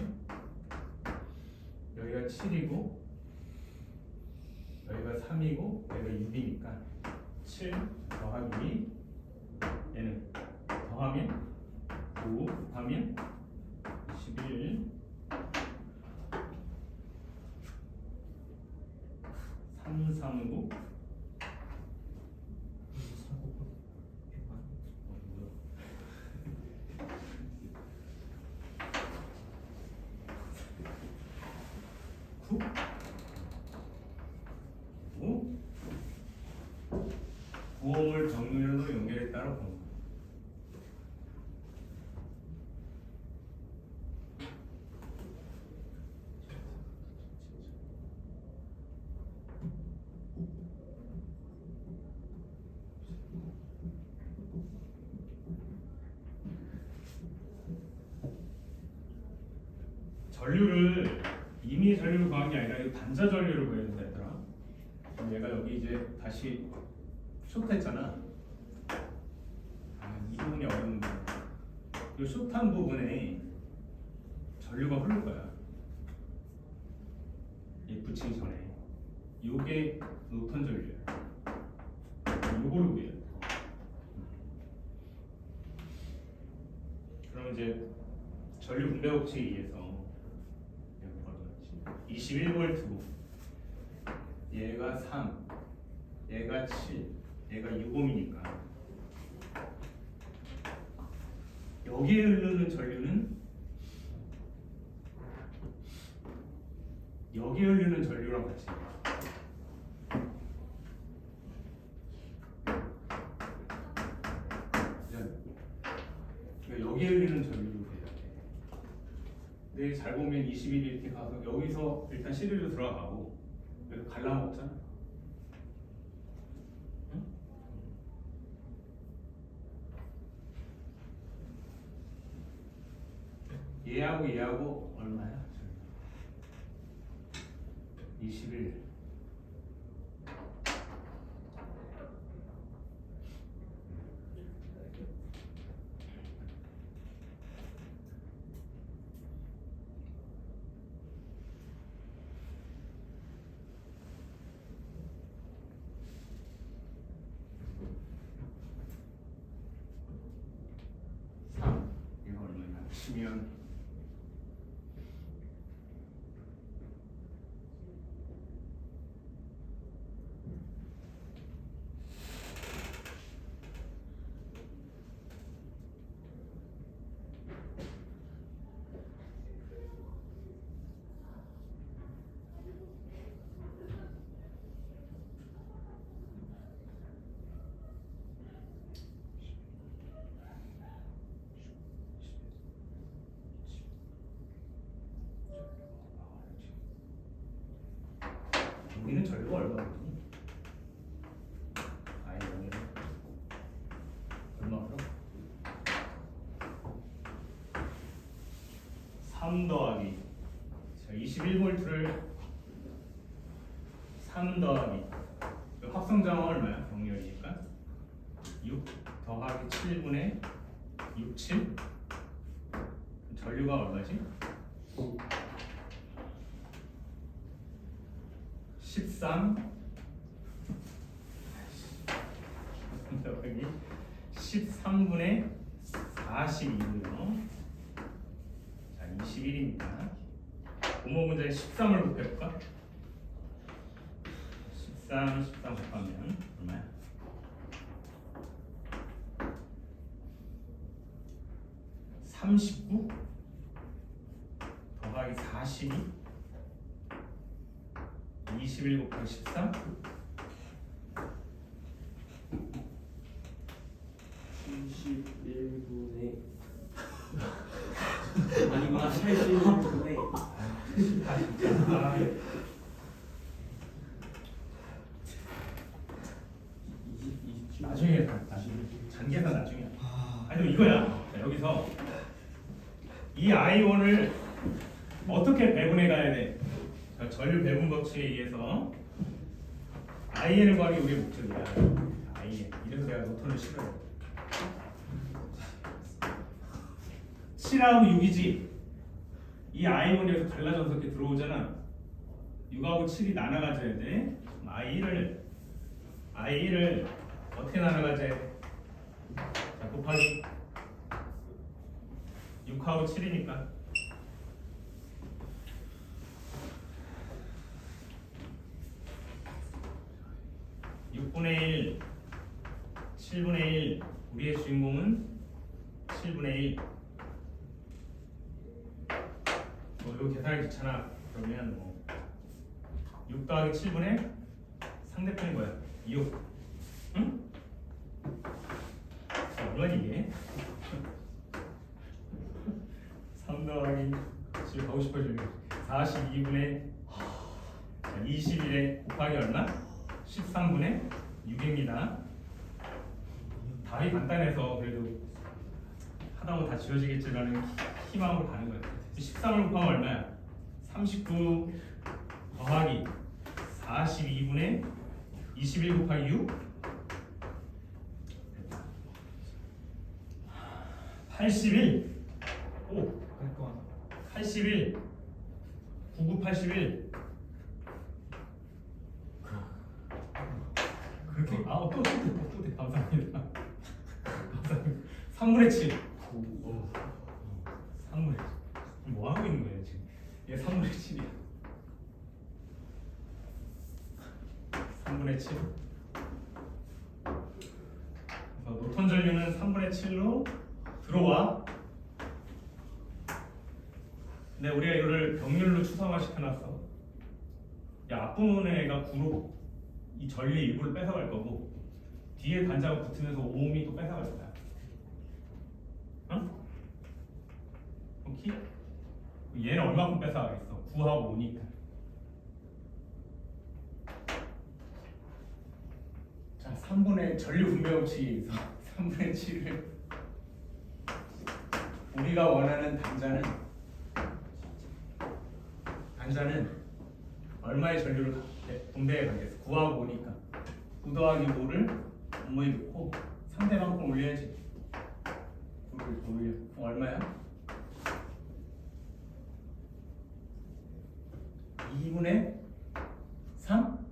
여기가 7이고 여기가 3이고 여기가 6이니까 7 더하기 얘는 더하면 9 곱하면 21 339 4 툭. 오? 구홈을 정렬로 연결했다고 본 거야. 전류를 임의 전류를 구한 게 아니라 이 반자 전류를 구해야 된다 얘들아. 그럼 얘가 여기 이제 다시 숏했잖아. 이 부분이 어려운 거야. 이 숏한 부분에 전류가 흐를 거야. 이 붙이기 전에. 요게 노턴 전류야. 요거를 구해야 돼. 그럼 이제 전류 분배 법칙에 의해서 21V고 얘가 3, 얘가 7, 얘가 6옴이니까 여기에 흐르는 전류는 여기에 흐르는 전류랑 같이 그러니까 여기에 흐르는 전류로 돼야 돼. 근데 잘 보면 21 이렇게 가서 여기서 일단 시리로 들어가고 여기서 갈라먹잖아. 응? 얘하고 얼마야? 21. 얘가 얼마냐? 치면 '여기는 전류가 얼마거든요? 아예 여기는 얼마죠? 3 더하기 21V를 3 더하기 합성장은 얼마야? 정렬이니까 6 더하기 7분의 6, 7 전류가 얼마지? 13 여기 13분의 42고요. 자, 21입니다. 분모 문제에 13을 곱해볼까? 13 곱하면 얼마야? 39 더하기 42 21 곱하기 13 71분의 아니구나 81분의 나중에 잔계산 나중에. 아니 이거야. 자, 여기서 이 I1을 어떻게 배분해 가야 돼? 자, 전류 배분 법칙에 의해서 IN을 구하기 우리의 목적이야. IN. 이래서 내가 노턴을 싫어요. 7하고 6이지. 이 I1이 여기서 갈라져서 이렇게 들어오잖아. 6하고 7이 나눠가져야 돼. I1을 어떻게 나눠가져야 돼? 자, 곱하기 6하고 7이니까 6분의 1, 7분의 1 우리의 주인공은 7분의 1 이거 계산하기 귀찮아. 그러면 뭐 6 더하기 7분의 상대편이 뭐야? 6. 응? 얼마니 이게? 3 더하기 지금 하고 싶어지는 42분의 21에 곱하기 얼마? 13분의 6입니다. 답이 간단해서 그래도 하다 보면 다 지워지겠지라는 희망으로 가는 거예요. 13을 곱하면 얼마야? 39 더하기 42분의 21 곱하기 6 81 오 81 99 81 그렇게 또 돼. 감사합니다. 감사합니다. 3분의 7 3분의 7 뭐 하고 있는 거예요 지금? 얘 3분의 7이야. 3분의 7 그래서 노턴 전류는 3분의 7로 들어와. 근데 우리가 이거를 병렬로 추상화 시켜놨어. 야, 앞부분에 애가 9로 이 전류의 일부를 뺏어갈 거고 뒤에 단자가 붙으면서 5ohm이 또 뺏어갈 거야. 응? 오케이? 얘는 얼마큼 뺏어가겠어? 9하고 5니까. 자, 3분의 전류 분배 법칙에서 3분의 7을 우리가 원하는 단자는 얼마의 전류를 분배해 가겠어? 9하고 5니까 9 더하기 5를 분모에 넣고 상대방 걸 올려야지. 9를 더 올려. 얼마야? 2분의 3?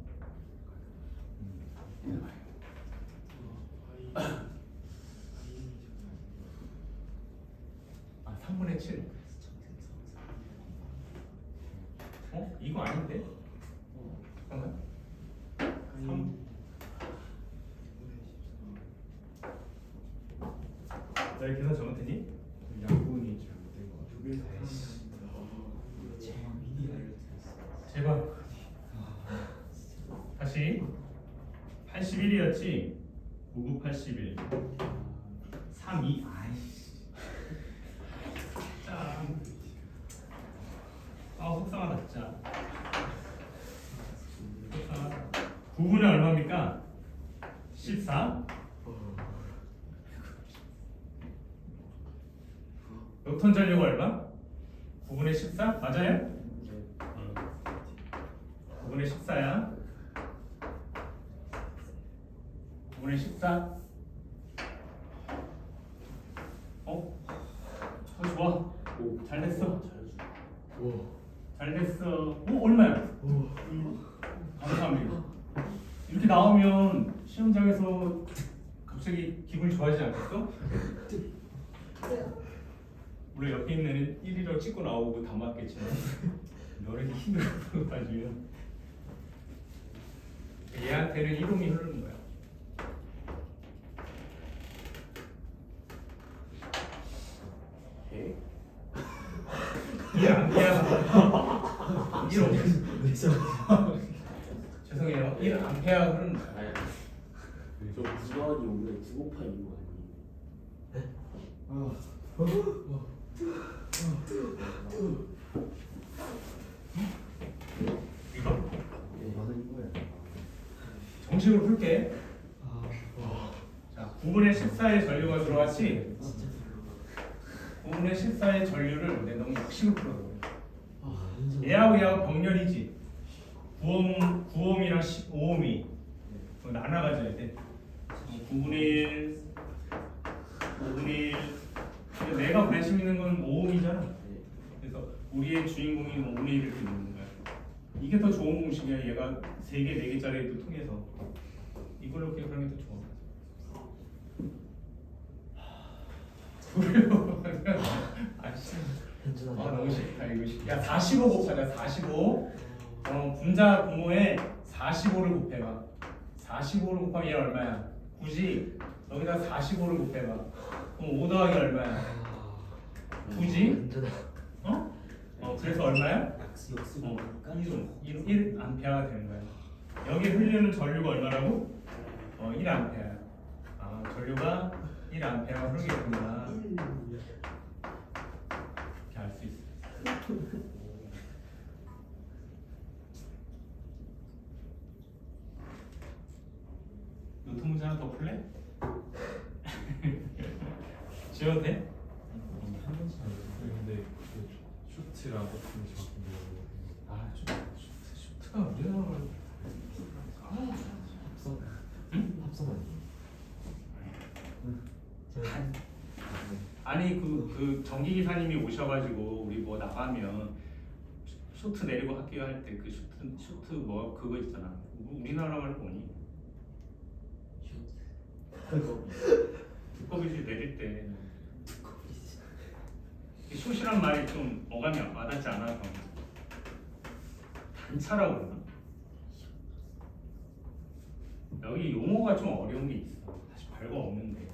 아, 3분의 7. 어? 이거 아닌데? 잠깐만. 3. 나 계산 잘못했니? 양분이 잘못된 것 같아. 제발. 다시 81이었지? 99 81 32 아이씨 짠. 아 속상하다 진짜. 속상하다. 9분의 얼마입니까? 14. 노턴 전류가 얼마? 9분의 14? 맞아요? 9분의 14야. 9분의 14. 좋아. 오, 잘 됐어. 오, 잘 됐어. 얼마야? 감사합니다. 이렇게 나오면 시험장에서 갑자기 기분이 좋아지지 않겠어? 물론 옆에 있는 애는 1위로 찍고 나오고 다 맞겠지만 너네들 힘들어 따지면 얘한테는 이름이 흐르는 거야. 에? 이해 안 돼야 1호 죄송해요. 1 암페어 흐르는 거야. 아니, 저 9 더하기 5는 9 곱하기 6 아니에요? 이거 맞은 거야. 정식으로 풀게. 자, 9분의 14의 전류가 들어왔지? 9분의 14의 전류를 내가 너무 약식으로 풀어서 얘하고 얘하고 병렬이지. 9ohm이랑 15ohm이 나눠가져야 돼. 9분의 1, 5분의 1. 내가 관심 있는 건 5ohm이잖아. 그래서 우리의 주인공이 5분의 1을 이렇게 놓는 거야. 이게 더 좋은 공식이야. 얘가 3개, 4개짜리도 통해서 이걸로 기억하는 게 더 좋아. 그래요. 아씨. 아 너무 싫다 이거. 야 45 곱하자. 45. 분자 분모에 45를 곱해봐. 45를 곱하면 얘 얼마야? 굳이 여기다 45를 곱해봐. 그럼 5 더하기 얼마야? 굳이? 그래서 얼마야? 역수로 1 암페어가 되는 거야. 여기 흘리는 전류가 얼마라고? 1 암페어. 아, 전류가 1 암페어 흐르겠구나. 이렇게 알 수 있어. 노트 문제 하나 더 풀래? 지워도 돼? 한 번씩 안 돼요. 근데 그 슈트랑 어떤 정확히 뭐라고 아, 슈트가 우리나라 합성? 응? 합성 아니에요? 아니 그 전기 기사님이 오셔가지고 우리 뭐 나가면 쇼트 내리고 학교 할 때 그 쇼트 뭐 그거 있잖아. 우리나라 말 뭐니? 두꺼비지 내릴 때 숏이란 말이 좀 어감이 와닿지 않아서 단차라고 그러나? 여기 용어가 좀 어려운 게 있어. 다시 별거 없는데.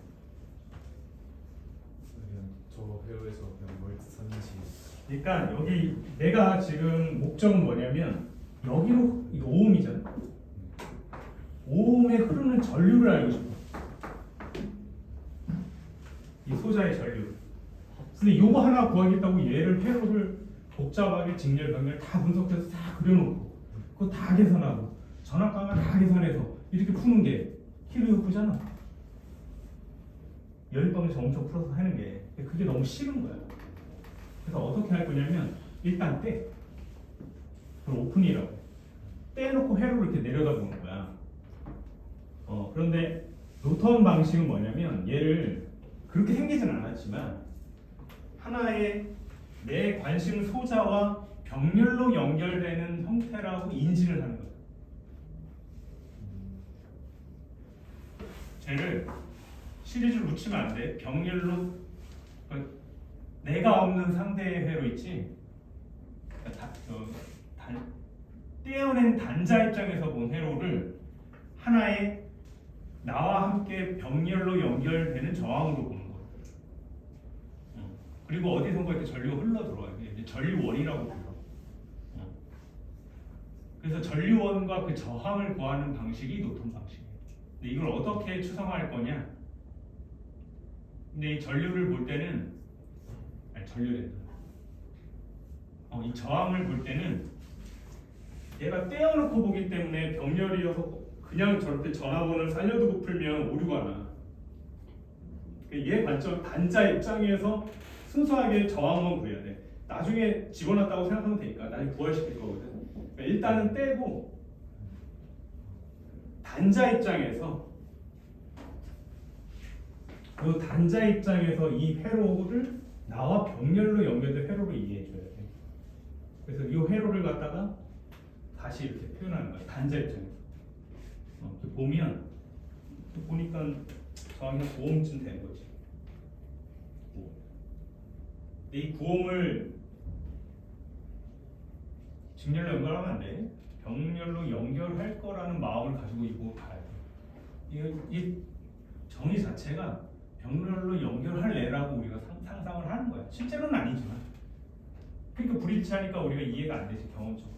그냥 저 배우에서 그냥 뭘 썼는지 그러니까 여기 내가 지금 목적은 뭐냐면 여기로 이거 오음이잖아. 오음에 흐르는 전류를 알고 싶어. 이 소자의 전류. 근데 이거 하나 구하겠다고 얘를 회로를 복잡하게 직렬, 병렬 다 분석해서 다 그려놓고 그거 다 계산하고 전압값만 다 계산해서 이렇게 푸는 게 힐리오프잖아. 열방에서 엄청 풀어서 하는 게 그게 너무 싫은 거야. 그래서 어떻게 할 거냐면 일단 떼. 그걸 오픈이라고 해. 떼놓고 회로를 이렇게 내려다보는 거야. 그런데 노턴 방식은 뭐냐면 얘를 그렇게 생기진 않았지만 하나의 내 관심 소자와 병렬로 연결되는 형태라고 인지를 하는 거야. 쟤를 시리즈로 붙이면 안 돼. 병렬로 그러니까 내가 없는 상대의 회로 있지. 그러니까 떼어낸 단자 입장에서 본 회로를 하나의 나와 함께 병렬로 연결되는 저항으로 보는 거야. 그리고 어디선가 이렇게 전류가 흘러 들어와요. 이제 전류원이라고 불러. 그래서 전류원과 그 저항을 구하는 방식이 노턴 방식이에요. 근데 이걸 어떻게 추상화할 거냐? 근데 이 전류를 볼 때는 전류랜다. 이 저항을 볼 때는 얘가 떼어놓고 보기 때문에 병렬이어서 그냥 저렇게 전압원을 살려두고 풀면 오류가 나. 얘 관점 단자 입장에서 순수하게 저항만 구해야 돼. 나중에 집어넣었다고 생각하면 되니까 나중에 부활시킬 거거든. 그러니까 일단은 떼고 단자 입장에서 그 단자 입장에서 이 회로를 나와 병렬로 연결된 회로로 이해해줘야 돼. 그래서 이 회로를 갖다가 다시 이렇게 표현하는 거야. 단자 입장에서. 이렇게 보면 보니까 저항이 9옴쯤 되는 거지. 근데 이 9옴을 직렬로 연결하면 안 돼. 병렬로 연결할 거라는 마음을 가지고 이거 봐야 돼. 이 정의 자체가 병렬로 연결할래라고 우리가 상상을 하는 거야. 실제로는 아니지만. 그러니까 불일치하니까 우리가 이해가 안 되지 경험적으로.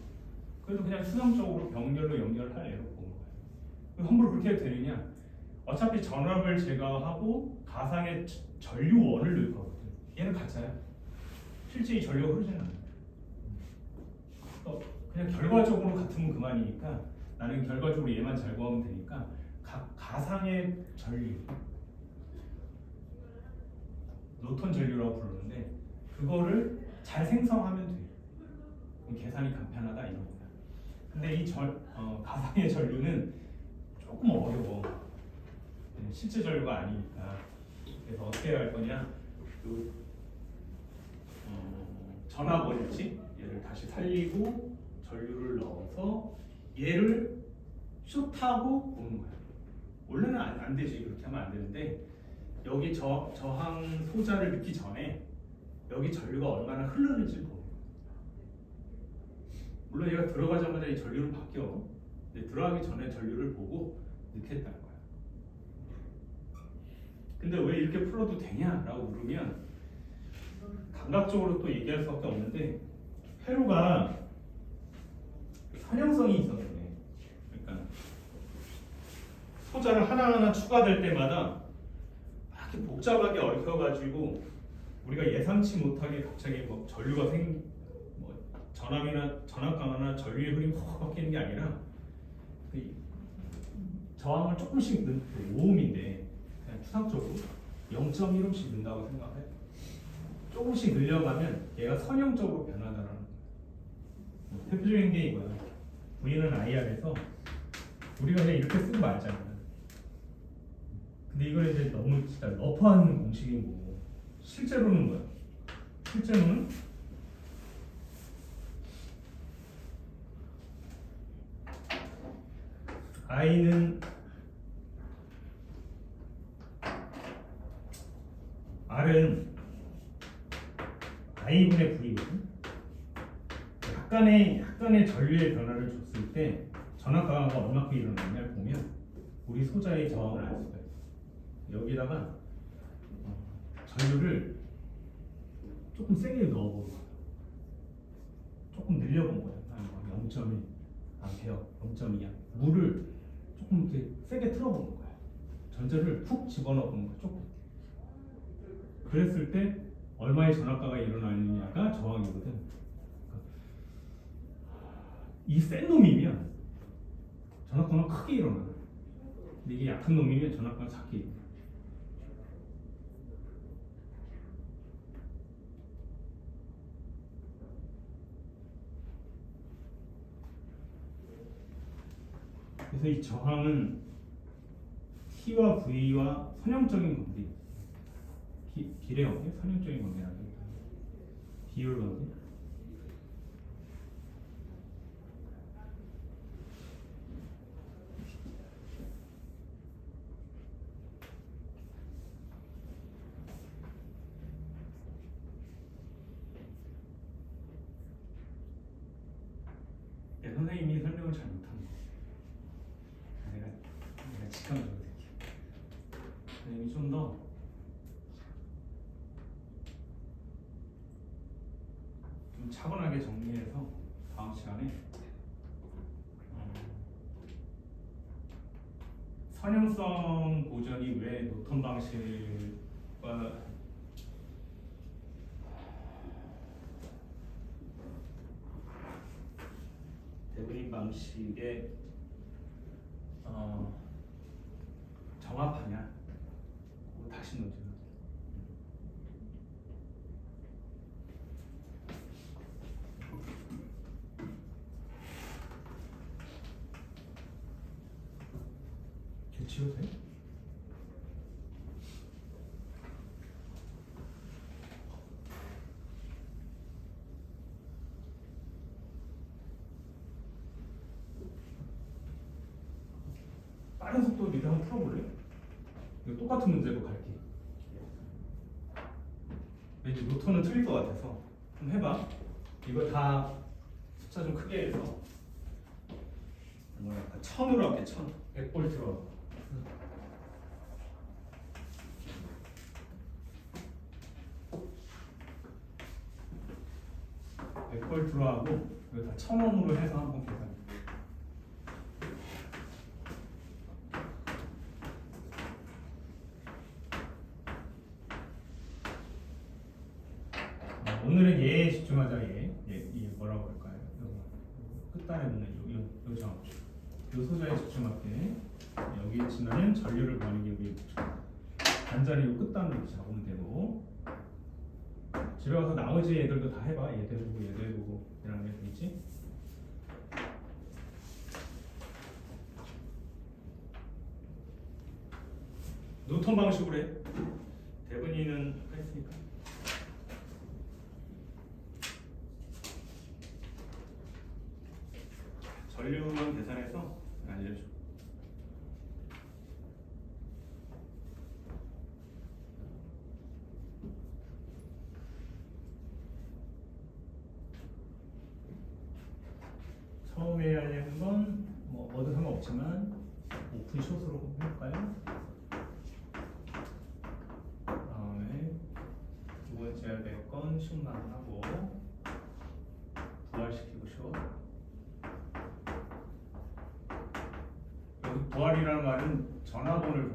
그래도 그냥 수상적으로 병렬로 연결할래로 보는 거야. 함부로 그렇게 해도 되느냐? 어차피 전압을 제거하고 가상의 전류원을 넣을 거거든. 얘는 가짜야. 실제 이 전류가 흐르지는 않아. 그냥 결과적으로 같으면 그만이니까 나는 결과적으로 얘만 잘 구하면 되니까 가상의 전류, 노턴 전류라고 부르는데 그거를 잘 생성하면 돼. 그럼 계산이 간편하다 이런 거야. 근데 이 가상의 전류는 조금 어려워. 실제 전류가 아니니까. 그래서 어떻게 할 거냐? 전압원 있지? 얘를 다시 살리고 전류를 넣어서 얘를 숏하고 보는 거야. 원래는 안 되지. 그렇게 하면 안 되는데 여기 저항 소자를 넣기 전에 여기 전류가 얼마나 흐르는지 보는 거야. 물론 얘가 들어가자마자 이 전류는 바뀌어. 근데 들어가기 전에 전류를 보고 넣겠다는 거야. 근데 왜 이렇게 풀어도 되냐라고 물으면 감각적으로 또 얘기할 수밖에 없는데 회로가 선형성이 있어서 그래. 그러니까 소자를 하나하나 추가될 때마다 막 이렇게 복잡하게 얽혀가지고 우리가 예상치 못하게 갑자기 뭐 전류가 뭐 전압이나 전압강화나 전류의 흐름이 확 바뀌는 게 아니라 그 저항을 조금씩 넣는 그 5ohm인데 그냥 추상적으로 0.1ohm씩 넣는다고 생각해. 조금씩 늘려가면 얘가 선형적으로 변하다라는 거야. 대표적인 게 이거야. V는 IR에서 우리가 그냥 이렇게 쓰고 말잖아. 근데 이걸 이제 너무 진짜 러프한 공식인 거고 실제로는 뭐야? 실제로는 I는 R은 I분의 V거든. 약간의 전류의 변화를 줬을 때 전압 강화가 얼마큼 일어나냐를 보면 우리 소자의 저항을 알 수가 있어. 여기다가 전류를 조금 세게 넣어보는 거야. 조금 늘려본 거야. 한 0.1 암페어, 0.2 암. 물을 조금 이렇게 세게 틀어보는 거야. 전자를 푹 집어넣어보는 거야. 조금. 그랬을 때 얼마의 전압가가 일어나느냐가 저항이거든. 이 센 놈이면 전압가가 크게 일어나. 근데 이게 약한 놈이면 전압가가 작게 일어나. 그래서 이 저항은 T와 V와 선형적인 관계, 비례 관계, 선형적인 관계라는 비율 관계. 선생님이 설명을 잘 못한 거. 내가 직감적으로 될게. 선생님이 좀 더 차분하게 정리해서 다음 시간에 선형성 보전이 왜 노턴 방식과 데브린 방식에 정합하냐? 그거 다시 논쟁. 교치도 돼? 빠른 속도로 니들 한번 풀어볼래? 이거 똑같은 문제로 갈게. 왠지 노턴은 틀릴 것 같아서 한번 해봐. 이거 다 숫자 좀 크게 해서 뭐랄까 1000으로 할게. 1000 100볼트로 100볼트로 하고 이거 다 1000옴으로 해서 한번 계산. 오늘은 얘에 집중하자. 얘 뭐라고 할까요? 끝단에 있는 요 점. 요 소자에 집중할게. 여기 지나는 전류를 구하는 게 여기 단자리 요 끝단으로 잡으면 되고. 집에 가서 나머지 애들도 다 해봐. 얘도 해보고 얘도 해보고 이런 게 되겠지? 노턴 방식으로 해. 대분이는 했으니까. 전류만 계산해서 알려줘. 처음에 해야 되는 건 뭐든 상관없지만 오픈 숏으로 해볼까요? 다음에 두 번째 해야 될 건 숏만 하고 부활시키고 숏. 부활이라는 말은 전화번호를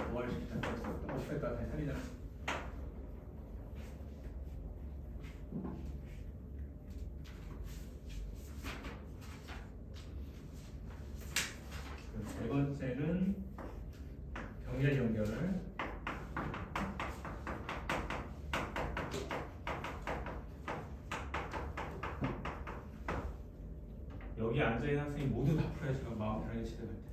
부활시키다 없앴다 다시 살리잖아. 세 번째는 병렬 연결. 여기 앉아있는 학생이 모두 다 풀어야 제가 마음 편하게 치료할 텐데.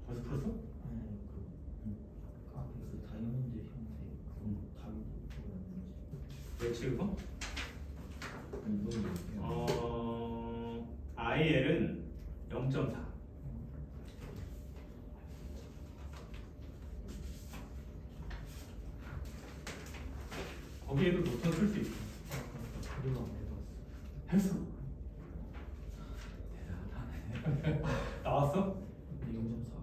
벌써 풀었어? 아니 그 앞에 그 다이아몬드 형태 그거 답이 뭐였는지 왜 치우고? 이거는 IL은 0.4. 거기에도 노트 쓸 수 있어. 그리고 안 해봤어. 했어. 대단하네. 나왔어? 0.4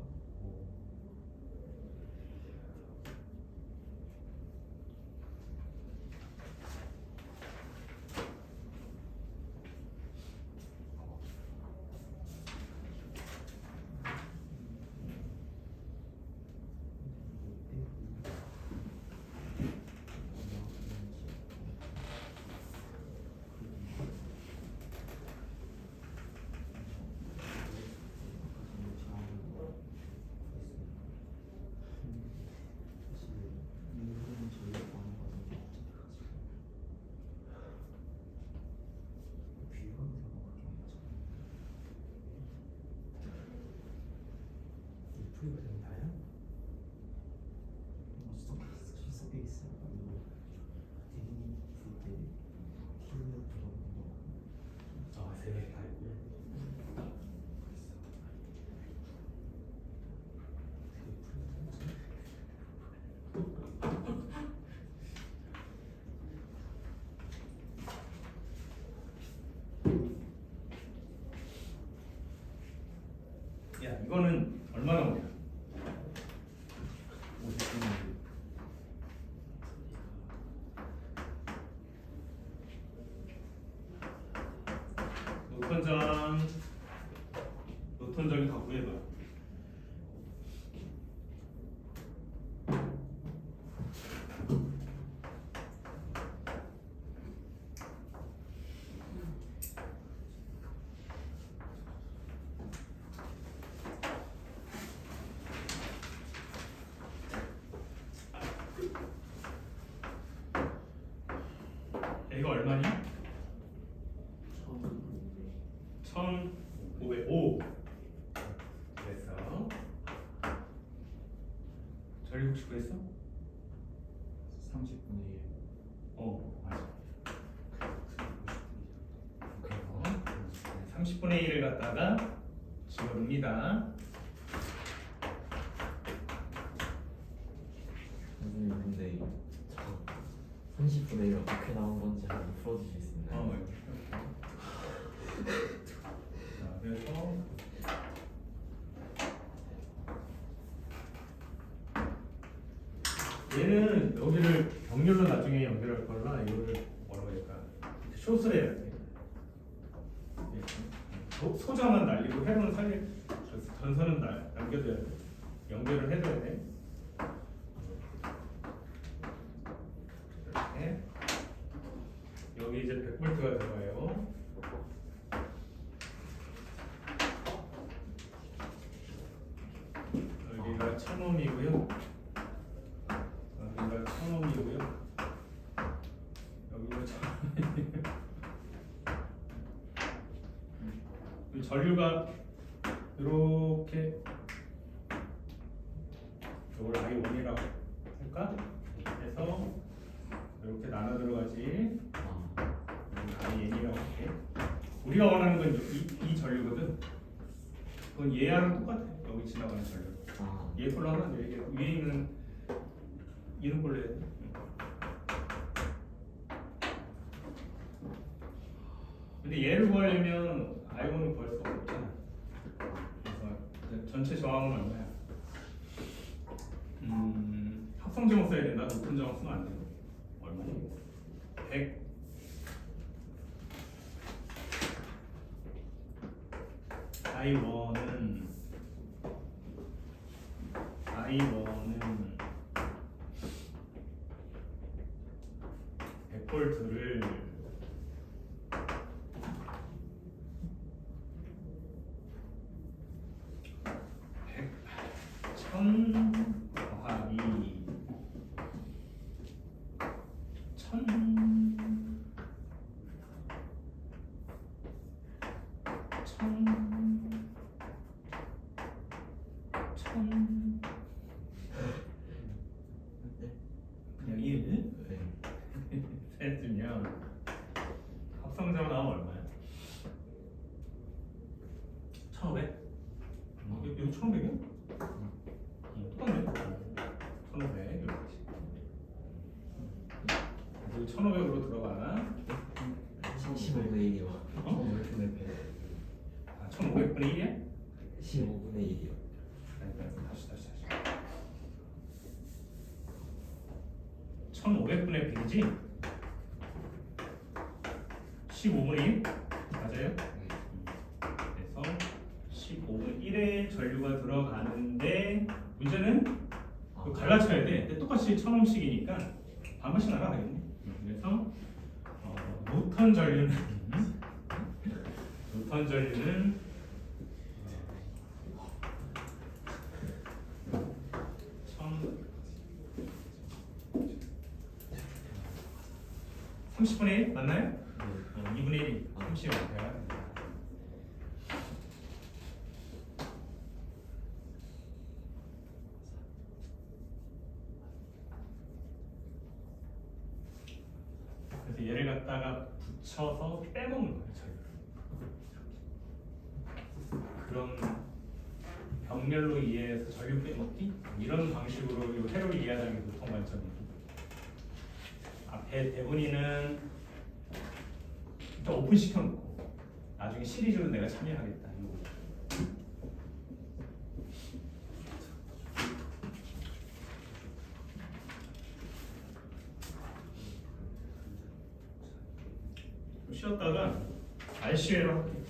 풀이가 되면 다야? 실습 베이스 아니면 대리님 부를 때 키우면 들어오는 아, 세개 다 있고. 야, 이거는 얼마나 오냐? 50분. 노턴전이 다 구해봐. 이거 얼마니? 1505. 그래서 전리 혹시 구했어? 30분의 1 맞아. 30분의 1을 갖다가 집어넣습니다. 선생님 근데 저 30분의 1 어떻게 나온 건지 한번 풀어주실 수 있나요? 자, 그래서 얘는 여기를 병렬로 나중에 연결할 거라 이거를 뭐라고 할까? 숏을 해야 돼. 소자만 날리고 회로는 살릴, 전선은 남겨둬야 돼. 연결을 해줘야 돼. 이렇게. 여기 이제 100V가 들어가요. 여기가 1000ohm이고요. 여기가 1000ohm이고요. 여기가 1000ohm이에요. 전류가 이렇게 이걸 아예 원이라고 할까? 해서 이렇게 나눠 들어가지. 아예 n이라고 할게. 우리가 원하는 건 이 전류거든. 그건 얘랑 똑같아. 여기 지나가는 전류. 얘 걸로 하면 돼. 이게 위에 있는 이런 걸로 해야 돼. 근데 얘를 구하려면 아이온을 구할 수가 없잖아. 그래서 전체 저항은 얼마야? 합성점을 써야 된다. 높은 점을 쓰면 안 돼요. 얼마니? 100 I1은 100V를 1000 더하기 1000 그냥 1 네. 했으면 합성점 나오면 얼마야? 1500? 이거 1500이야? 똑같네. 1500 이렇게. 여기 1500으로 들어가나? 15분의 1이요. 어? 15분의 100. 아, 1500분의 1이야? 15분의 1이요. 다시 1500분의 100이지? 15분의 1? 맞아요? 그래서 15분의 1의 전류가 들어가는데 문제는 이거 갈라쳐야 돼. 근데 똑같이 1000ohm씩이니까 반반씩 날아가겠네. 그래서 노턴 전류는 노턴 전류는 30분의 1 맞나요? 2분의 1이 30 같아요. 그래서 얘를 갖다가 붙여서 빼먹는 거예요. 저희가. 그런 병렬로 이해해서 전류 빼먹기 이런 방식으로 이 회로를 이해하는 게 보통 관점이고 앞에 대본이는 일단 오픈 시켜놓고 나중에 시리즈로 내가 참여하겠다. 쉬었다가 RC회로 할게요.